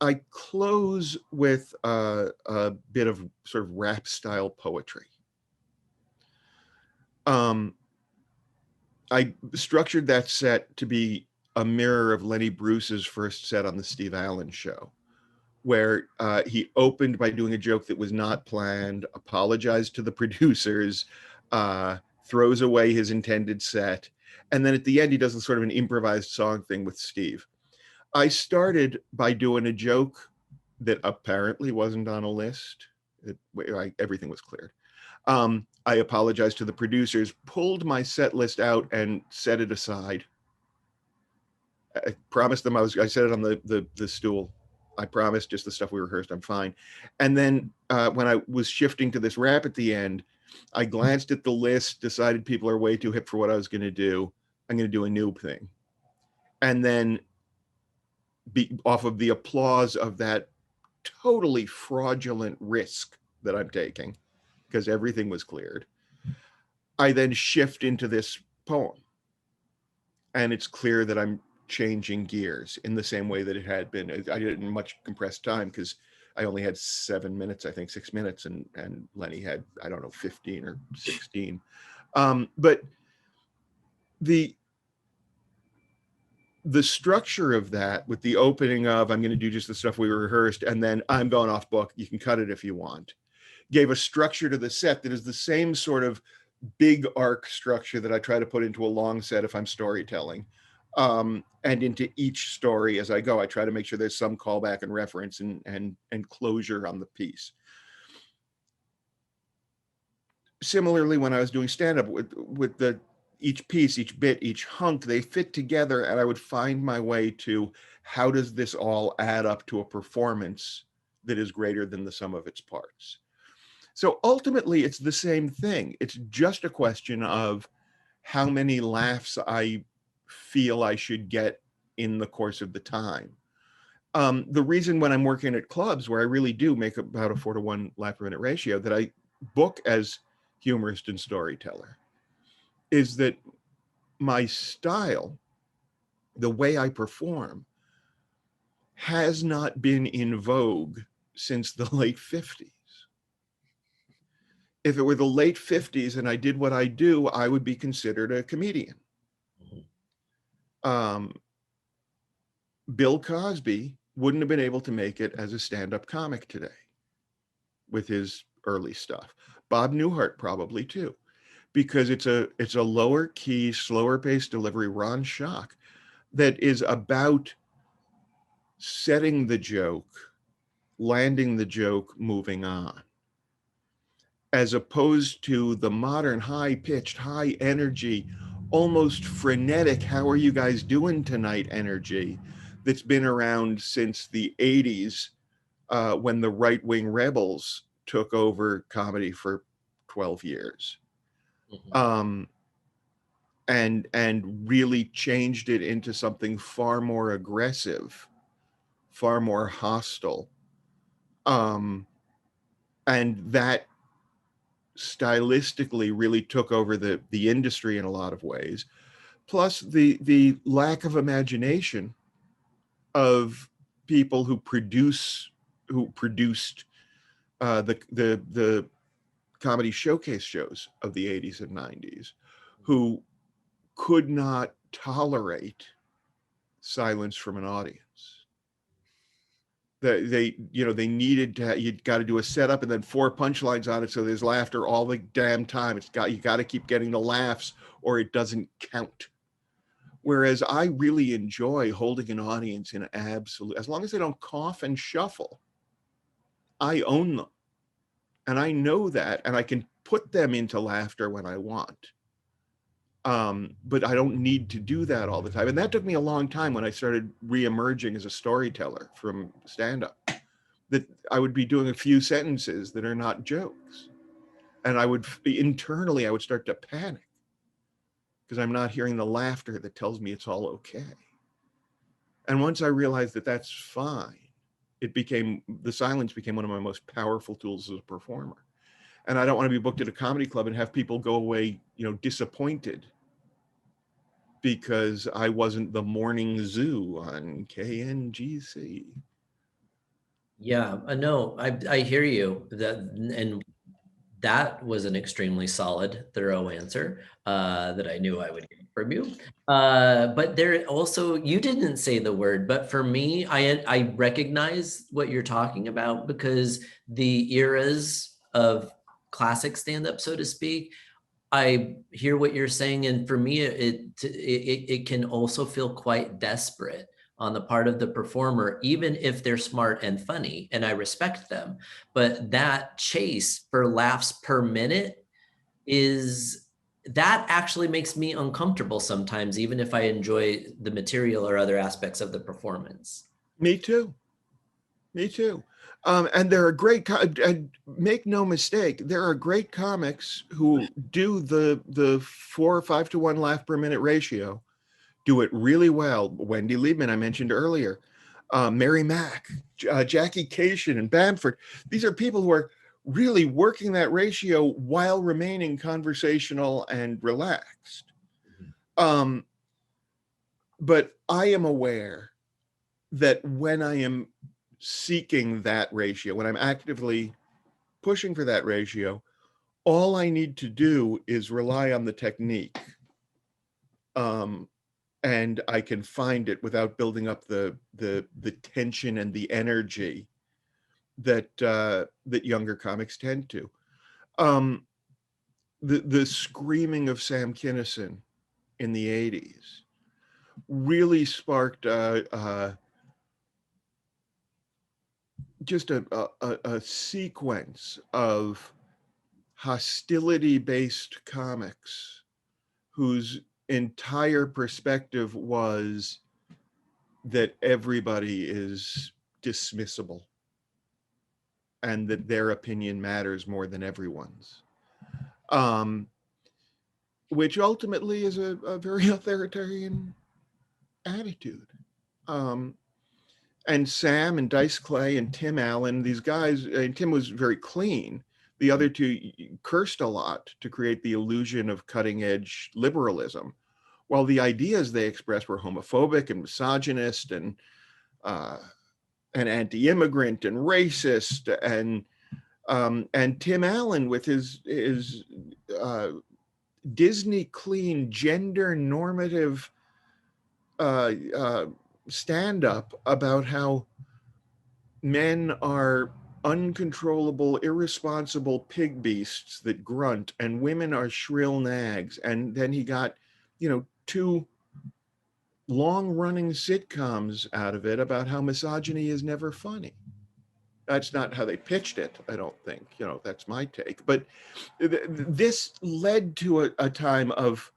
I close with a bit of sort of rap style poetry. I structured that set to be a mirror of Lenny Bruce's first set on the Steve Allen Show, where he opened by doing a joke that was not planned, apologized to the producers, throws away his intended set, and then at the end he does sort of an improvised song thing with Steve. I started by doing a joke that apparently wasn't on a list. Everything was cleared. I apologized to the producers, pulled my set list out and set it aside. I promised them I said it on the stool. I promised just the stuff we rehearsed, I'm fine. And then when I was shifting to this rap at the end, I glanced at the list, decided people are way too hip for what I was going to do, I'm going to do a new thing. And then off of the applause of that totally fraudulent risk that I'm taking, because everything was cleared, I then shift into this poem. And it's clear that I'm changing gears in the same way that it had been. I did it in much compressed time because I only had 7 minutes, I think 6 minutes, and Lenny had, I don't know, 15 or 16. But the structure of that, with the opening of I'm going to do just the stuff we rehearsed, and then I'm going off book, you can cut it if you want, gave a structure to the set that is the same sort of big arc structure that I try to put into a long set if I'm storytelling. And into each story as I go, I try to make sure there's some callback and reference and closure on the piece. Similarly, when I was doing stand-up with the each piece, each bit, each hunk, they fit together, and I would find my way to how does this all add up to a performance that is greater than the sum of its parts. So ultimately, it's the same thing. It's just a question of how many laughs I feel I should get in the course of the time. The reason when I'm working at clubs where I really do make about a 4-to-1 laugh per minute ratio that I book as humorist and storyteller is that my style, the way I perform, has not been in vogue since the late 50s. If it were the late 50s and I did what I do, I would be considered a comedian. Bill Cosby wouldn't have been able to make it as a stand-up comic today with his early stuff. Bob Newhart probably too, because it's a lower key, slower paced delivery, Ron Schock, that is about setting the joke, landing the joke, moving on, as opposed to the modern high-pitched, high energy, almost frenetic, how are you guys doing tonight energy that's been around since the 80s, when the right-wing rebels took over comedy for 12 years. And really changed it into something far more aggressive, far more hostile. And that stylistically really took over the industry in a lot of ways. Plus the lack of imagination of people who produced the comedy showcase shows of the 80s and 90s, who could not tolerate silence from an audience. They needed to, you got to do a setup and then 4 punchlines on it, so there's laughter all the damn time. You got to keep getting the laughs or it doesn't count. Whereas I really enjoy holding an audience in absolute, as long as they don't cough and shuffle, I own them. And I know that, and I can put them into laughter when I want. But I don't need to do that all the time. And that took me a long time when I started re-emerging as a storyteller from stand-up, that I would be doing a few sentences that are not jokes. And I would start to panic because I'm not hearing the laughter that tells me it's all okay. And once I realized that that's fine, the silence became one of my most powerful tools as a performer. And I don't want to be booked at a comedy club and have people go away, disappointed because I wasn't the morning zoo on KNGC. Yeah, no, I hear you. And that was an extremely solid, thorough answer that I knew I would get from you. But there also, you didn't say the word, but for me, I recognize what you're talking about, because the eras of classic stand-up, so to speak, I hear what you're saying, and for me, it can also feel quite desperate on the part of the performer, even if they're smart and funny, and I respect them. But that chase for laughs per minute that actually makes me uncomfortable sometimes, even if I enjoy the material or other aspects of the performance. Me too. Me too. And there are great, and make no mistake, there are great comics who do the 4 or 5 to 1 laugh per minute ratio, do it really well. Wendy Liebman, I mentioned earlier, Mary Mack, Jackie Cation, and Bamford. These are people who are really working that ratio while remaining conversational and relaxed. But I am aware that when I am seeking that ratio, when I'm actively pushing for that ratio, all I need to do is rely on the technique. And I can find it without building up the tension and the energy that that younger comics tend to. The screaming of Sam Kinison in the 80s really sparked just a sequence of hostility-based comics whose entire perspective was that everybody is dismissible and that their opinion matters more than everyone's, which ultimately is a very authoritarian attitude. And Sam and Dice Clay and Tim Allen, these guys, and Tim was very clean. The other two cursed a lot to create the illusion of cutting edge liberalism, while the ideas they expressed were homophobic and misogynist and anti-immigrant and racist. And Tim Allen with his Disney clean gender normative stand-up about how men are uncontrollable, irresponsible pig beasts that grunt, and women are shrill nags. And then he got, 2 long-running sitcoms out of it about how misogyny is never funny. That's not how they pitched it, I don't think. That's my take. But this led to a time of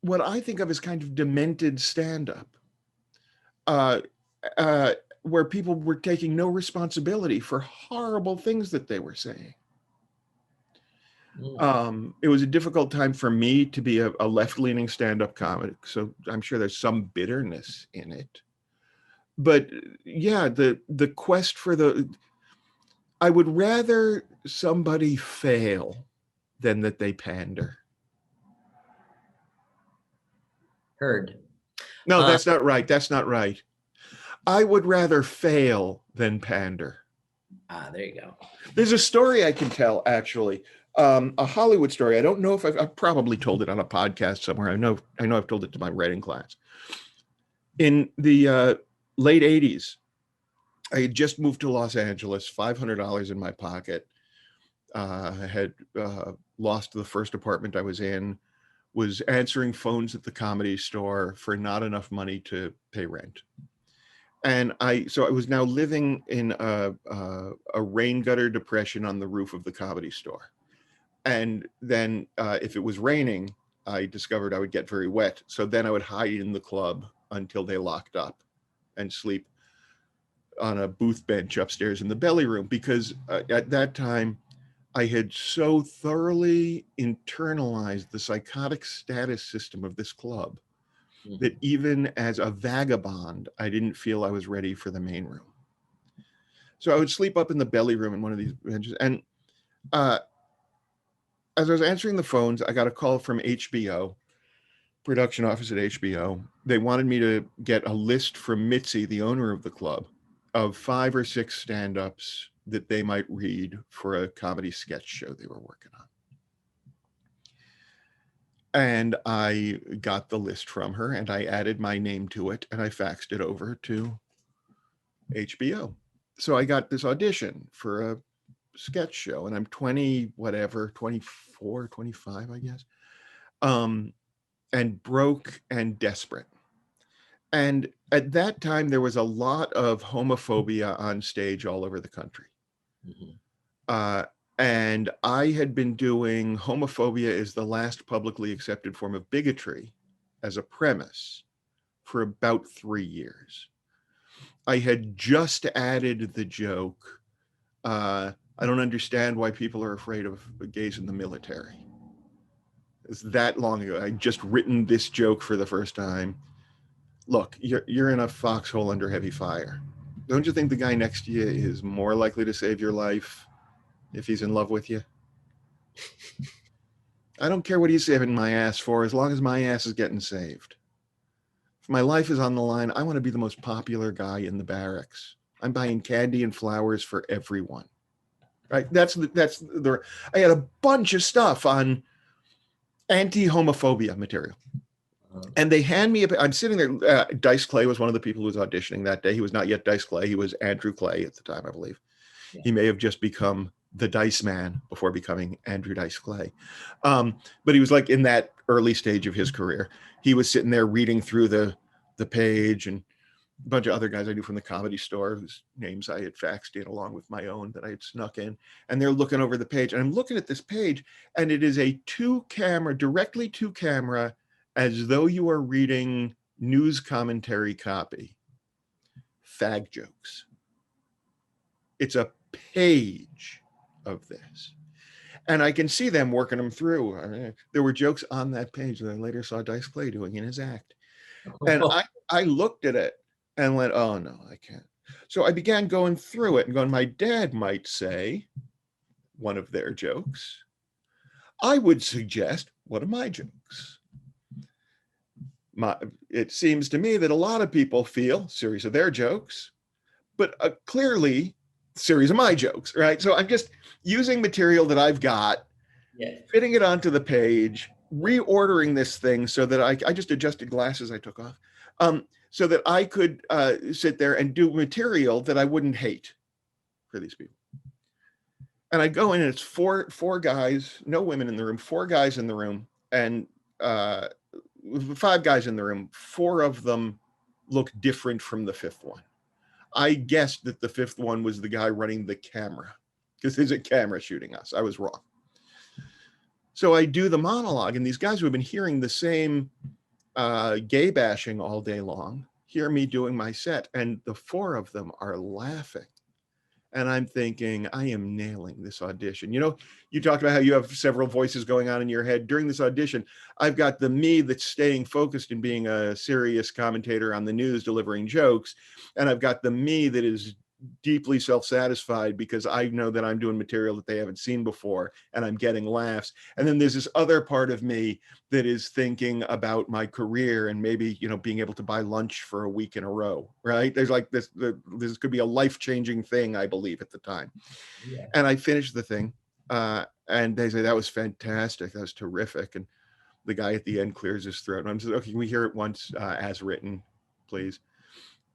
what I think of as kind of demented stand-up, where people were taking no responsibility for horrible things that they were saying. It was a difficult time for me to be a left-leaning stand-up comic, so I'm sure there's some bitterness in it. But yeah, the quest for I would rather somebody fail than that they pander. Heard. No, that's not right. That's not right. I would rather fail than pander. There you go. There's a story I can tell, actually, a Hollywood story. I don't know if I've probably told it on a podcast somewhere. I know I've told it to my writing class. In the late 80s, I had just moved to Los Angeles, $500 in my pocket. I had lost the first apartment I was in, was answering phones at the Comedy Store for not enough money to pay rent. And I was now living in a rain gutter depression on the roof of the Comedy Store. And then if it was raining, I discovered I would get very wet. So then I would hide in the club until they locked up and sleep on a booth bench upstairs in the belly room, because at that time I had so thoroughly internalized the psychotic status system of this club that even as a vagabond, I didn't feel I was ready for the main room. So I would sleep up in the belly room in one of these benches. And as I was answering the phones, I got a call from HBO, production office at HBO. They wanted me to get a list from Mitzi, the owner of the club, of 5 or 6 stand-ups that they might read for a comedy sketch show they were working on. And I got the list from her and I added my name to it and I faxed it over to HBO. So I got this audition for a sketch show, and I'm 20, whatever, 24, 25, I guess. And broke and desperate. And at that time, there was a lot of homophobia on stage all over the country. And I had been doing homophobia is the last publicly accepted form of bigotry as a premise for about 3 years. I had just added the joke. I don't understand why people are afraid of gays in the military. It's that long ago. I just written this joke for the first time. Look, you're in a foxhole under heavy fire. Don't you think the guy next to you is more likely to save your life if he's in love with you? I don't care what he's saving my ass for, as long as my ass is getting saved. If my life is on the line, I want to be the most popular guy in the barracks. I'm buying candy and flowers for everyone. Right? I had a bunch of stuff on anti-homophobia material. And they hand me I'm sitting there. Dice Clay was one of the people who was auditioning that day. He was not yet Dice Clay. He was Andrew Clay at the time, I believe. Yeah. He may have just become the Dice Man before becoming Andrew Dice Clay. But he was like in that early stage of his career. He was sitting there reading through the page, and a bunch of other guys I knew from the Comedy Store whose names I had faxed in along with my own that I had snuck in. And they're looking over the page. And I'm looking at this page, and it is a directly to camera, as though you are reading news commentary copy. Fag jokes. It's a page of this. And I can see them working them through. I mean, there were jokes on that page that I later saw Dice Clay doing in his act. And I looked at it and went, oh no, I can't. So I began going through it and going, my dad might say one of their jokes. I would suggest one of my jokes. It seems to me that a lot of people feel series of their jokes, but clearly series of my jokes, right? So I'm just using material that I've got, fitting it onto the page, reordering this thing so that I just adjusted glasses I took off, so that I could sit there and do material that I wouldn't hate for these people. And I go in and it's four guys, no women in the room, 4 guys in the room, and 5 guys in the room. 4 of them look different from the 5th one. I guessed that the 5th one was the guy running the camera, because there's a camera shooting us. I was wrong. So I do the monologue, and these guys who have been hearing the same gay bashing all day long hear me doing my set, and the 4 of them are laughing. And I'm thinking, I am nailing this audition. You know, you talked about how you have several voices going on in your head. During this audition, I've got the me that's staying focused and being a serious commentator on the news, delivering jokes. And I've got the me that is deeply self-satisfied because I know that I'm doing material that they haven't seen before and I'm getting laughs. And then there's this other part of me that is thinking about my career and maybe, you know, being able to buy lunch for a week in a row, right? There's like this could be a life-changing thing, I believe, at the time. Yeah. And I finished the thing and they say, that was fantastic. That was terrific. And the guy at the end clears his throat and I'm saying, okay, can we hear it once as written, please?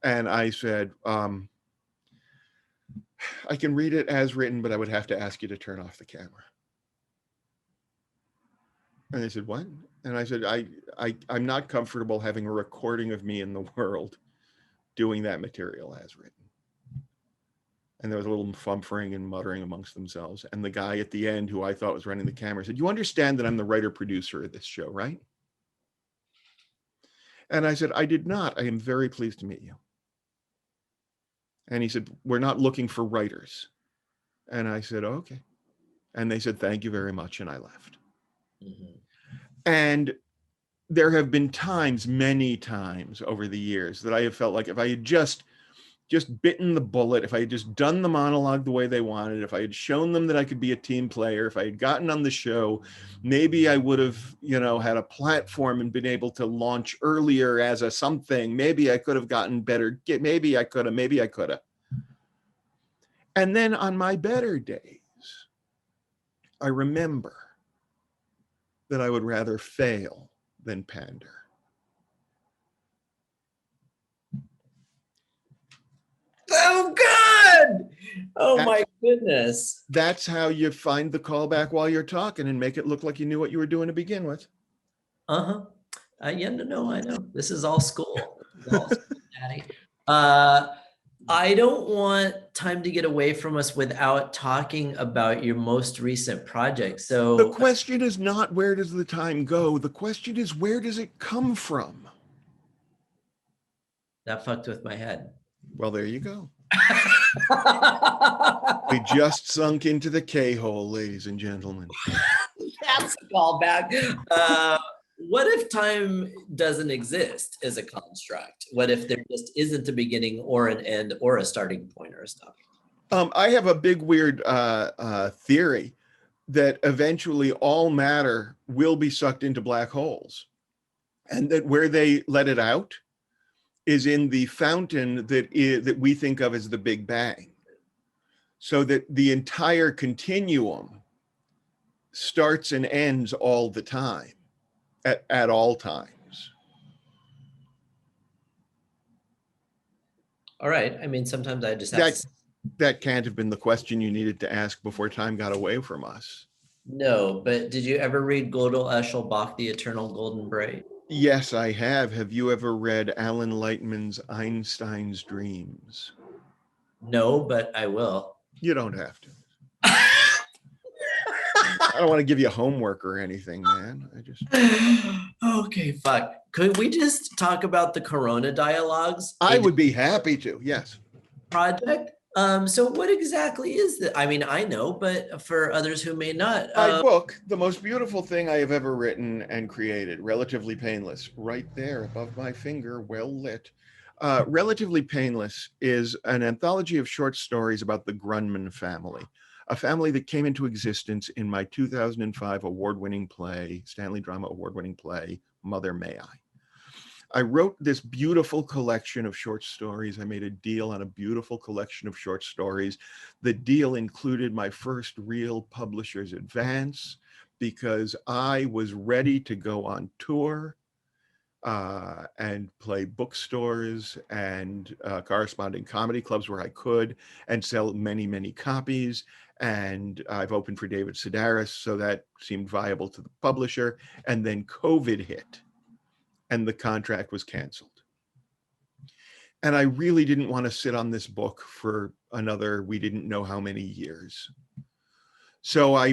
And I said, I can read it as written, but I would have to ask you to turn off the camera. And they said, what? And I said, I'm not comfortable having a recording of me in the world doing that material as written. And there was a little fumfering and muttering amongst themselves. And the guy at the end, who I thought was running the camera, said, you understand that I'm the writer-producer of this show, right? And I said, I did not. I am very pleased to meet you. And he said, we're not looking for writers. And I said, oh, okay. And they said, thank you very much. And I left. Mm-hmm. And there have been times, many times over the years that I have felt like if I had just bitten the bullet, if I had just done the monologue the way they wanted, if I had shown them that I could be a team player, if I had gotten on the show, maybe I would have, you know, had a platform and been able to launch earlier as a something. Maybe I could have gotten better. Maybe I could have. And then on my better days, I remember that I would rather fail than pander. Oh, good. Oh, my goodness. That's how you find the callback while you're talking and make it look like you knew what you were doing to begin with. Uh-huh. Yeah, no, I know. This is all school. This is all school, Daddy. I don't want time to get away from us without talking about your most recent project. So the question is not where does the time go? The question is where does it come from? That fucked with my head. Well, there you go. We just sunk into the K-hole, ladies and gentlemen. That's a callback. What if time doesn't exist as a construct? What if there just isn't a beginning or an end or a starting point or a stopping point? I have a big weird theory that eventually all matter will be sucked into black holes, and that where they let it out is in the fountain that we think of as the Big Bang, so that the entire continuum starts and ends all the time, at all times. All right. I mean, sometimes I just have to. That can't have been the question you needed to ask before time got away from us. No, but did you ever read Gödel Eshelbach, The Eternal Golden Braid? Yes, I have. Have you ever read Alan Lightman's Einstein's Dreams? No, but I will. You don't have to. I don't want to give you homework or anything, man. I just. Okay, fuck. Could we just talk about the Corona dialogues? I would be happy to. Yes. Project. So what exactly is that? I mean, I know, but for others who may not. My book, the most beautiful thing I have ever written and created, Relatively Painless, right there above my finger, well lit. Relatively Painless is an anthology of short stories about the Grunman family, a family that came into existence in my 2005 award-winning play, Stanley Drama Award-winning play, Mother May I. I wrote this beautiful collection of short stories. I made a deal on a beautiful collection of short stories. The deal included my first real publisher's advance because I was ready to go on tour and play bookstores and corresponding comedy clubs where I could and sell many, many copies. And I've opened for David Sedaris, so that seemed viable to the publisher. And then COVID hit, and the contract was canceled. And I really didn't want to sit on this book for another, we didn't know how many years. So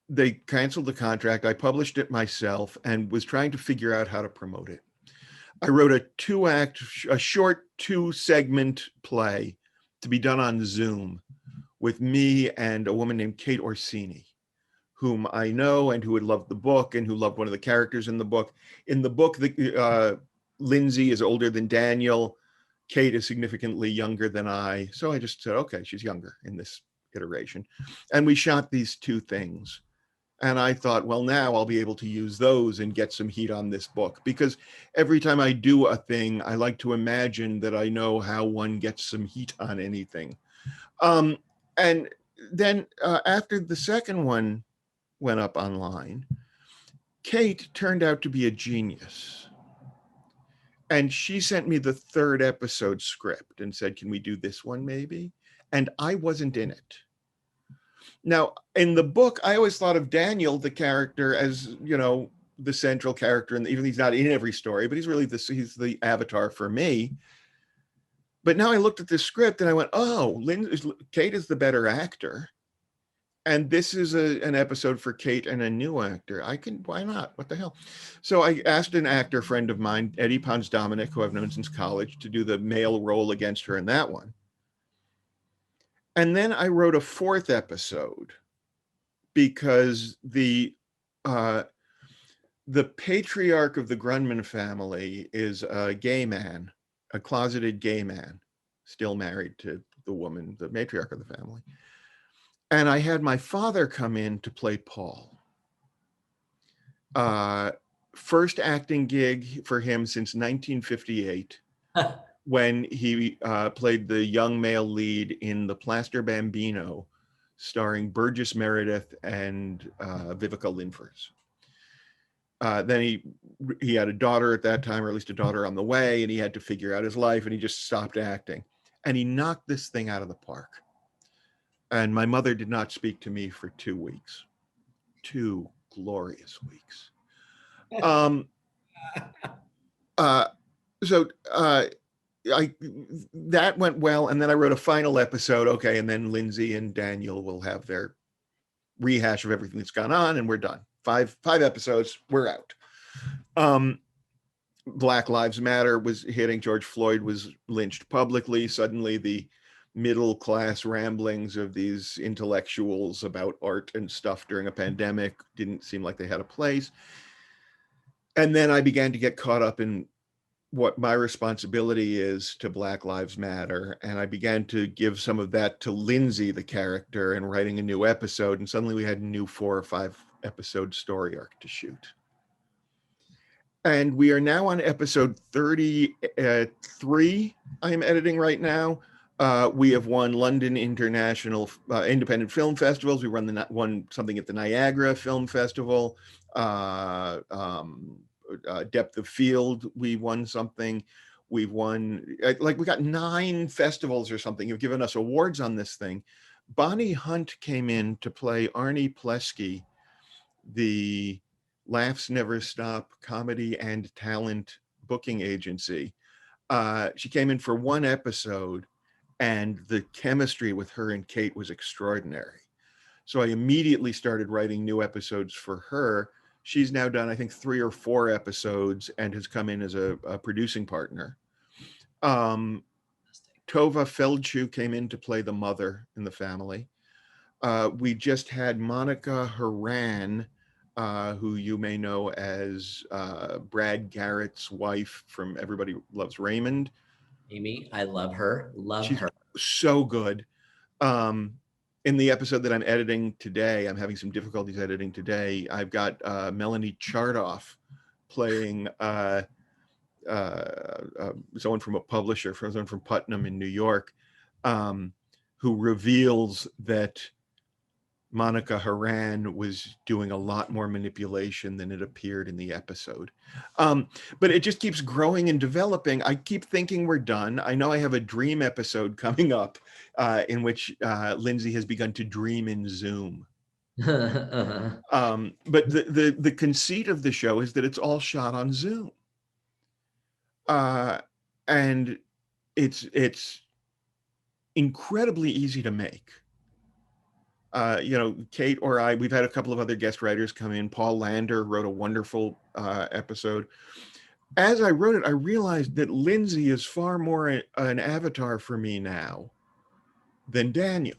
they canceled the contract. I published it myself and was trying to figure out how to promote it. I wrote a short 2-segment play to be done on Zoom with me and a woman named Kate Orsini, whom I know and who had loved the book and who loved one of the characters in the book. In the book, Lindsay is older than Daniel. Kate is significantly younger than I. So I just said, okay, she's younger in this iteration. And we shot these 2 things. And I thought, well, now I'll be able to use those and get some heat on this book. Because every time I do a thing, I like to imagine that I know how one gets some heat on anything. And then after the second one went up online, Kate turned out to be a genius. And she sent me the 3rd episode script and said, can we do this one maybe? And I wasn't in it. Now, in the book, I always thought of Daniel, the character, as, you know, the central character, and even he's not in every story, but he's really he's the avatar for me. But now I looked at this script and I went, oh, Kate is the better actor. And this is an episode for Kate and a new actor. Why not? What the hell? So I asked an actor friend of mine, Eddie Pons Dominic, who I've known since college, to do the male role against her in that one. And then I wrote a 4th episode because the patriarch of the Grunman family is a gay man, a closeted gay man, still married to the woman, the matriarch of the family. And I had my father come in to play Paul. First acting gig for him since 1958, when he played the young male lead in The Plaster Bambino, starring Burgess Meredith and Vivica Linfors. Then he had a daughter at that time, or at least a daughter on the way, and he had to figure out his life, and he just stopped acting. And he knocked this thing out of the park. And my mother did not speak to me for 2 weeks. 2 glorious weeks. That went well, and then I wrote a final episode. Okay, and then Lindsay and Daniel will have their rehash of everything that's gone on, and we're done. 5 episodes, we're out. Black Lives Matter was hitting. George Floyd was lynched publicly. Suddenly the middle class ramblings of these intellectuals about art and stuff during a pandemic didn't seem like they had a place. And then I began to get caught up in what my responsibility is to Black Lives Matter. And I began to give some of that to Lindsay, the character, and writing a new episode. And suddenly we had a new 4 or 5 episode story arc to shoot. And we are now on episode 33. I'm editing right now. We have won London International Independent Film Festivals. We won something at the Niagara Film Festival. Depth of Field, we won something. We've won, like we got 9 festivals or something. You've given us awards on this thing. Bonnie Hunt came in to play Arnie Plesky, the Laughs Never Stop comedy and talent booking agency. She came in for 1 episode, and the chemistry with her and Kate was extraordinary. So I immediately started writing new episodes for her. She's now done, I think, 3 or 4 episodes and has come in as a producing partner. Tova Feldschuh came in to play the mother in the family. We just had Monica Horan, who you may know as Brad Garrett's wife from Everybody Loves Raymond. Amy, I love her. She's so good. In the episode that I'm editing today, I'm having some difficulties editing today. I've got Melanie Chartoff playing someone from a publisher, someone from Putnam in New York, who reveals that Monica Horan was doing a lot more manipulation than it appeared in the episode. But it just keeps growing and developing. I keep thinking we're done. I know I have a dream episode coming up in which Lindsay has begun to dream in Zoom. But the conceit of the show is that it's all shot on Zoom. And it's incredibly easy to make. Kate or I, we've had a couple of other guest writers come in. Paul Lander wrote a wonderful episode. As I wrote it, I realized that Lindsay is far more an avatar for me now than Daniel.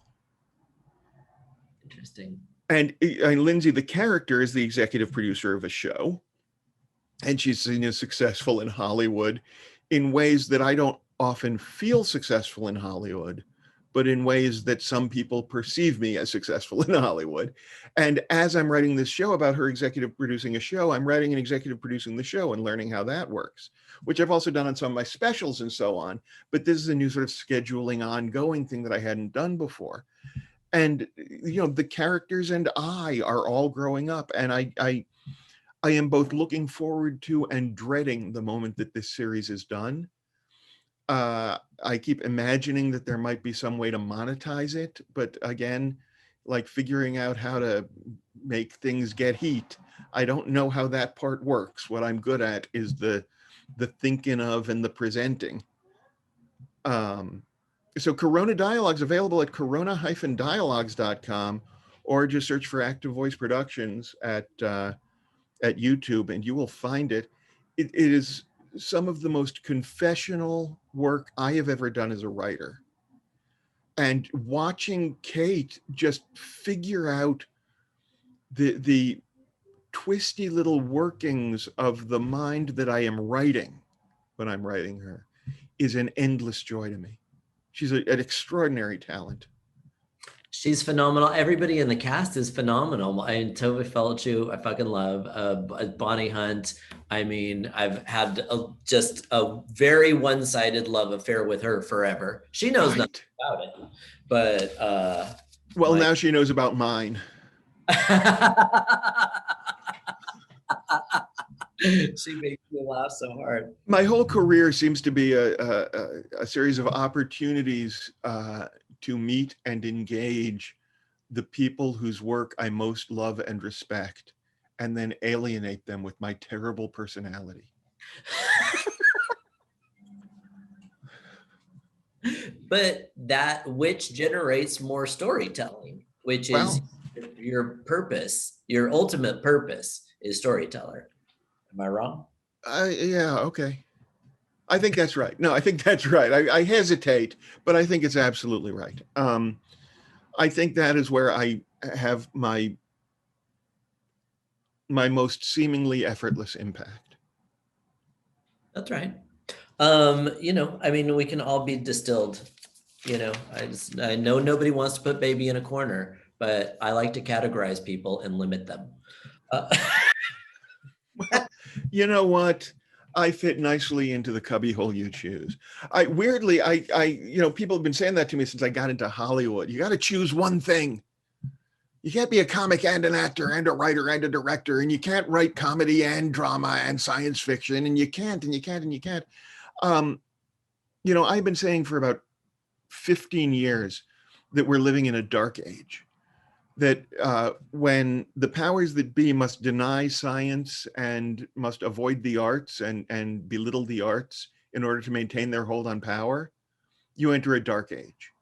Interesting. And Lindsay, the character, is the executive producer of a show. And she's seen as successful in Hollywood in ways that I don't often feel successful in Hollywood, but in ways that some people perceive me as successful in Hollywood. And as I'm writing this show about her executive producing a show, I'm writing and executive producing the show and learning how that works, which I've also done on some of my specials and so on. But this is a new sort of scheduling, ongoing thing that I hadn't done before. And, the characters and I are all growing up. And I am both looking forward to and dreading the moment that this series is done. I keep imagining that there might be some way to monetize it, but again, like figuring out how to make things get heat, I don't know how that part works. What I'm good at is the thinking of and the presenting. So Corona Dialogues available at corona-dialogues.com, or just search for Active Voice Productions at YouTube and you will find it. It is some of the most confessional work I have ever done as a writer. And watching Kate just figure out the twisty little workings of the mind that I am writing when I'm writing her is an endless joy to me. She's an extraordinary talent. She's phenomenal. Everybody in the cast is phenomenal. Tova Feldschuh, I fucking love. Bonnie Hunt. I mean, I've had just a very one-sided love affair with her forever. She knows nothing about it, but now she knows about mine. She makes me laugh so hard. My whole career seems to be a series of opportunities to meet and engage the people whose work I most love and respect, and then alienate them with my terrible personality. But that which generates more storytelling, which is your purpose. Your ultimate purpose is storyteller. Am I wrong? Yeah, okay. I think that's right. No, I think that's right. I hesitate, but I think it's absolutely right. I think that is where I have my most seemingly effortless impact. That's right. I mean, we can all be distilled. I know nobody wants to put baby in a corner, but I like to categorize people and limit them. Well, you know what? I fit nicely into the cubbyhole you choose. I people have been saying that to me since I got into Hollywood. You got to choose one thing. You can't be a comic and an actor and a writer and a director, and you can't write comedy and drama and science fiction, and you can't, and you can't, and you can't. Um, I've been saying for about 15 years that we're living in a dark age. That when the powers that be must deny science and must avoid the arts and belittle the arts in order to maintain their hold on power, you enter a dark age.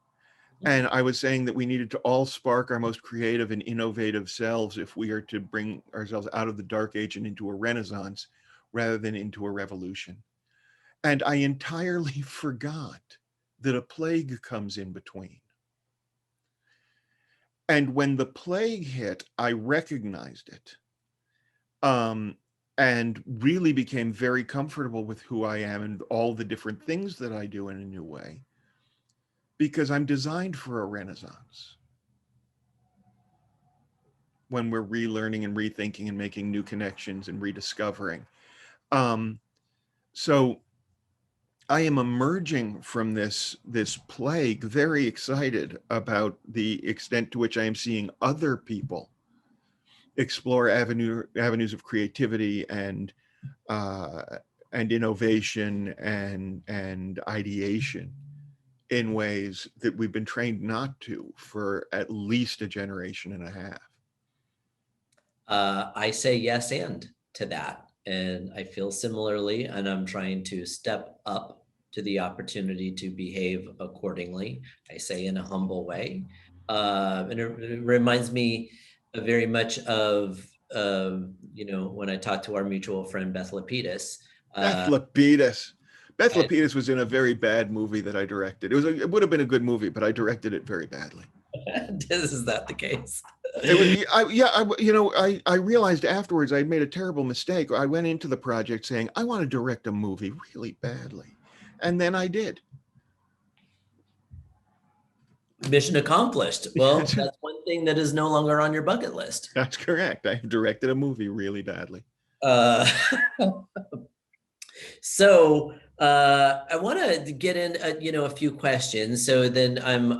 And I was saying that we needed to all spark our most creative and innovative selves if we are to bring ourselves out of the dark age and into a renaissance rather than into a revolution. And I entirely forgot that a plague comes in between. And when the plague hit, I recognized it, and really became very comfortable with who I am and all the different things that I do in a new way, because I'm designed for a renaissance. When we're relearning and rethinking and making new connections and rediscovering. So I am emerging from this plague very excited about the extent to which I am seeing other people explore avenues of creativity and innovation and ideation in ways that we've been trained not to for at least a generation and a half. I say yes and to that. And I feel similarly, and I'm trying to step up to the opportunity to behave accordingly. I say in a humble way. And it reminds me very much of, when I talked to our mutual friend, Beth Lapidus. Beth Lapidus. Beth Lapidus was in a very bad movie that I directed. It would have been a good movie, but I directed it very badly. Is that the case? I realized afterwards I'd made a terrible mistake. I went into the project saying, I want to direct a movie really badly. And then I did. Mission accomplished. Well, that's one thing that is no longer on your bucket list. That's correct. I directed a movie really badly. So I want to get in, a few questions. So then I'm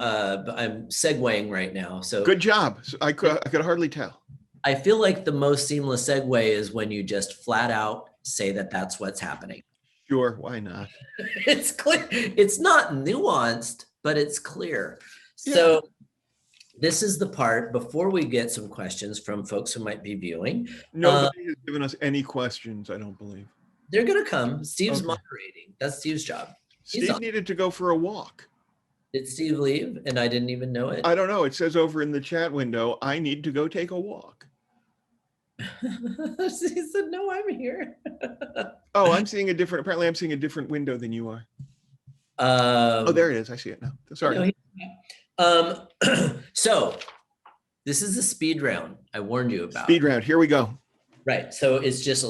segueing right now. So good job. I could hardly tell. I feel like the most seamless segue is when you just flat out say that that's what's happening. Sure, why not? It's clear. It's not nuanced, but it's clear. Yeah. So this is the part before we get some questions from folks who might be viewing. Nobody has given us any questions, I don't believe. They're going to come. Steve's moderating. That's Steve's job. Steve needed to go for a walk. Did Steve leave and I didn't even know it? I don't know. It says over in the chat window, I need to go take a walk. He said, no, I'm here. Oh, apparently I'm seeing a different window than you are. Oh, there it is. I see it now. Sorry. So this is the speed round I warned you about. Speed round. Here we go. Right. So it's just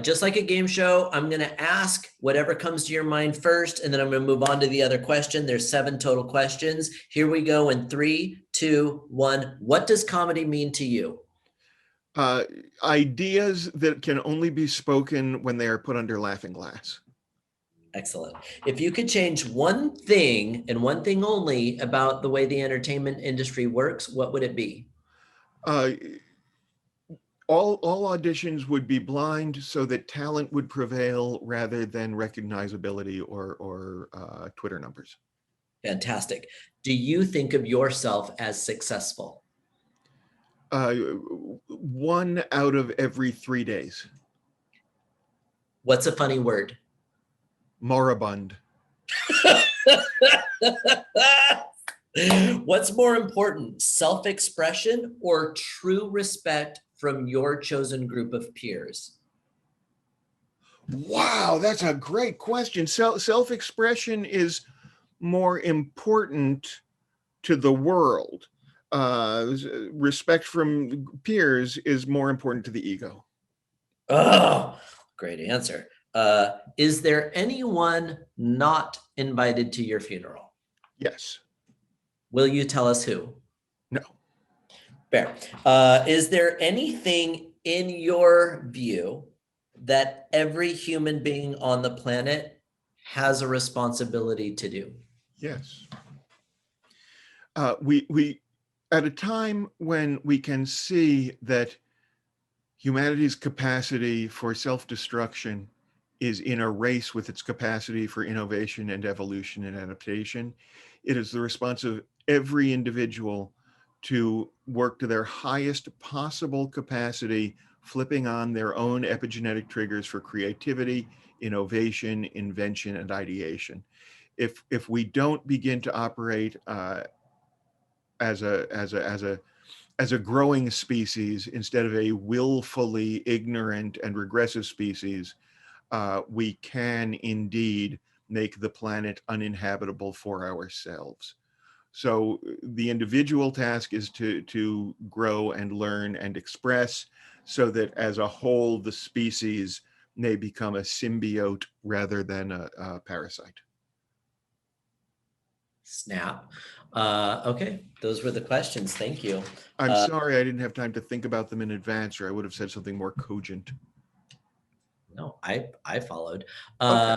just like a game show. I'm going to ask whatever comes to your mind first, and then I'm going to move on to the other question. There's 7 total questions. Here we go in 3, 2, 1. What does comedy mean to you? Ideas that can only be spoken when they are put under laughing glass. Excellent. If you could change one thing and one thing only about the way the entertainment industry works, what would it be? All auditions would be blind so that talent would prevail rather than recognizability or Twitter numbers. Fantastic. Do you think of yourself as successful? 1 out of every 3 days. What's a funny word? Moribund. What's more important, self-expression or true respect from your chosen group of peers? Wow, that's a great question. Self-expression is more important to the world. Respect from peers is more important to the ego. Oh, great answer. Is there anyone not invited to your funeral? Yes. Will you tell us who? No. Fair. Is there anything in your view that every human being on the planet has a responsibility to do? Yes. We at a time when we can see that humanity's capacity for self-destruction is in a race with its capacity for innovation and evolution and adaptation. It is the response of every individual to work to their highest possible capacity, flipping on their own epigenetic triggers for creativity, innovation, invention, and ideation. If we don't begin to operate as a growing species instead of a willfully ignorant and regressive species, we can indeed make the planet uninhabitable for ourselves. So the individual task is to grow and learn and express, so that as a whole, the species may become a symbiote rather than a parasite. Snap. Okay, those were the questions. Thank you. I'm sorry I didn't have time to think about them in advance, or I would have said something more cogent. No, I followed. Okay.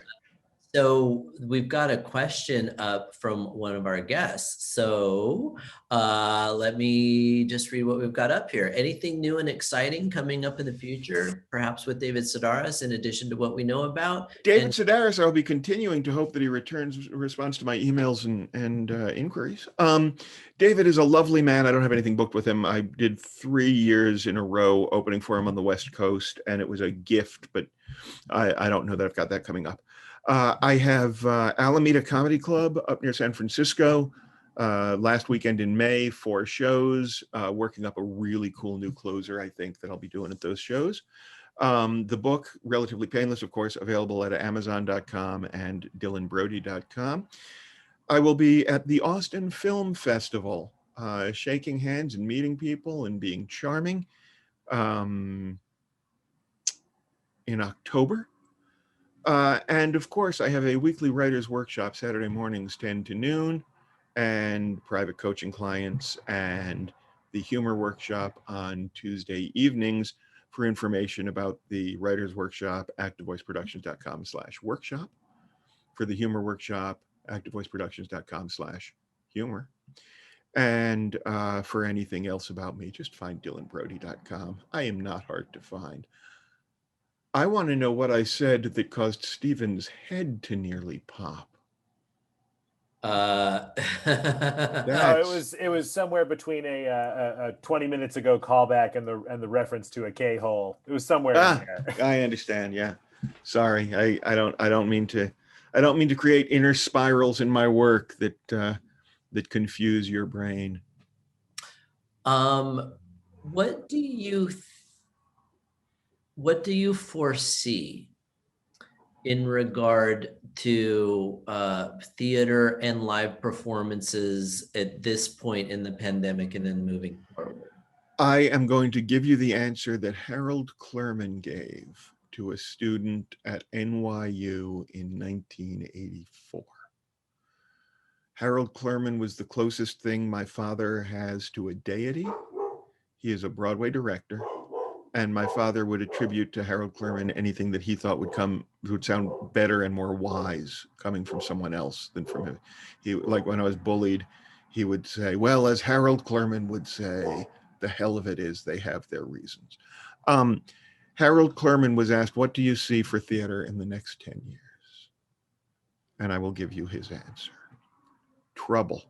So we've got a question up from one of our guests. So let me just read what we've got up here. Anything new and exciting coming up in the future, perhaps with David Sedaris, in addition to what we know about? David And Sedaris, I'll be continuing to hope that he responds to my emails and inquiries. David is a lovely man. I don't have anything booked with him. I did 3 years in a row opening for him on the West Coast, and it was a gift, but I don't know that I've got that coming up. I have Alameda Comedy Club up near San Francisco. Last weekend in May, 4 shows, working up a really cool new closer, I think, that I'll be doing at those shows. The book, Relatively Painless, of course, available at Amazon.com and DylanBrody.com. I will be at the Austin Film Festival, shaking hands and meeting people and being charming in October. And of course, I have a weekly writer's workshop Saturday mornings, 10 to noon, and private coaching clients, and the humor workshop on Tuesday evenings. For information about the writer's workshop, activevoiceproductions.com/workshop. For the humor workshop, activevoiceproductions.com/humor. And for anything else about me, just find dylanbrody.com. I am not hard to find. I want to know what I said that caused Stephen's head to nearly pop. uh, No, it was somewhere between a 20 minutes ago callback and the reference to a K-hole. It was somewhere in there. I understand. Yeah, sorry. I don't mean to create inner spirals in my work that confuse your brain. what do you foresee in regard to theater and live performances at this point in the pandemic and then moving forward? I am going to give you the answer that Harold Clurman gave to a student at NYU in 1984. Harold Clurman was the closest thing my father has to a deity. He is a Broadway director, and my father would attribute to Harold Clurman anything that he thought would sound better and more wise coming from someone else than from him. He, like when I was bullied, he would say, well, as Harold Clurman would say, the hell of it is they have their reasons. Harold Clurman was asked, what do you see for theater in the next 10 years? And I will give you his answer. Trouble.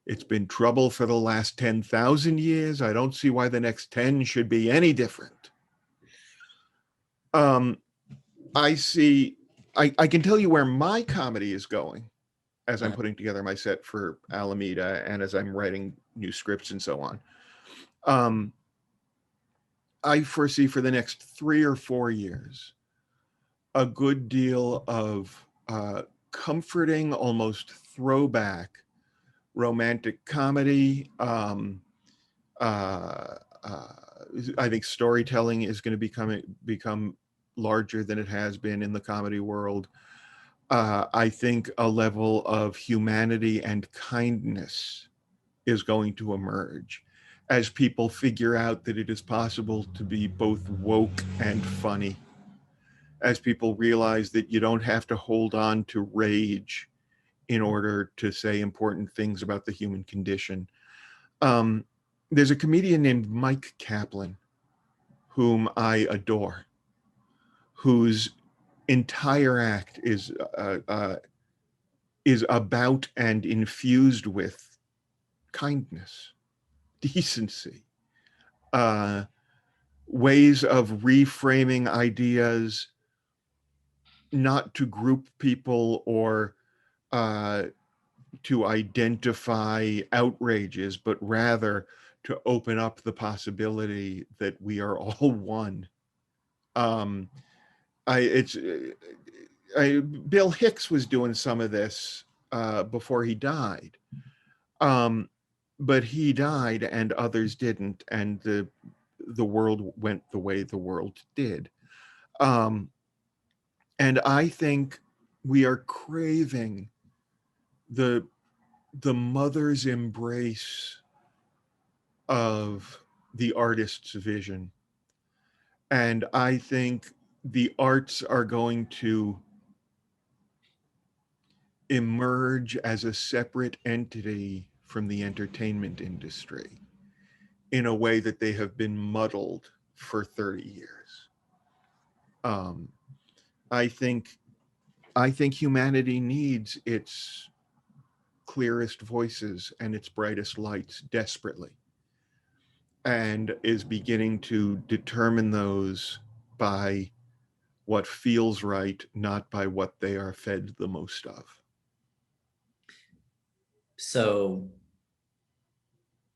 It's been trouble for the last 10,000 years. I don't see why the next 10 should be any different. I can tell you where my comedy is going as I'm putting together my set for Alameda and as I'm writing new scripts and so on. I foresee for the next 3 or 4 years a good deal of comforting, almost throwback romantic comedy. I think storytelling is going to become larger than it has been in the comedy world. I think a level of humanity and kindness is going to emerge as people figure out that it is possible to be both woke and funny, as people realize that you don't have to hold on to rage in order to say important things about the human condition. There's a comedian named Mike Kaplan, whom I adore, whose entire act is about and infused with kindness, decency, ways of reframing ideas, not to group people or to identify outrages, but rather to open up the possibility that we are all one. Bill Hicks was doing some of this before he died, but he died and others didn't, and the world went the way the world did. And I think we are craving the mother's embrace of the artist's vision. And I think the arts are going to emerge as a separate entity from the entertainment industry in a way that they have been muddled for 30 years. I think humanity needs its clearest voices and its brightest lights desperately, and is beginning to determine those by what feels right, not by what they are fed the most of. So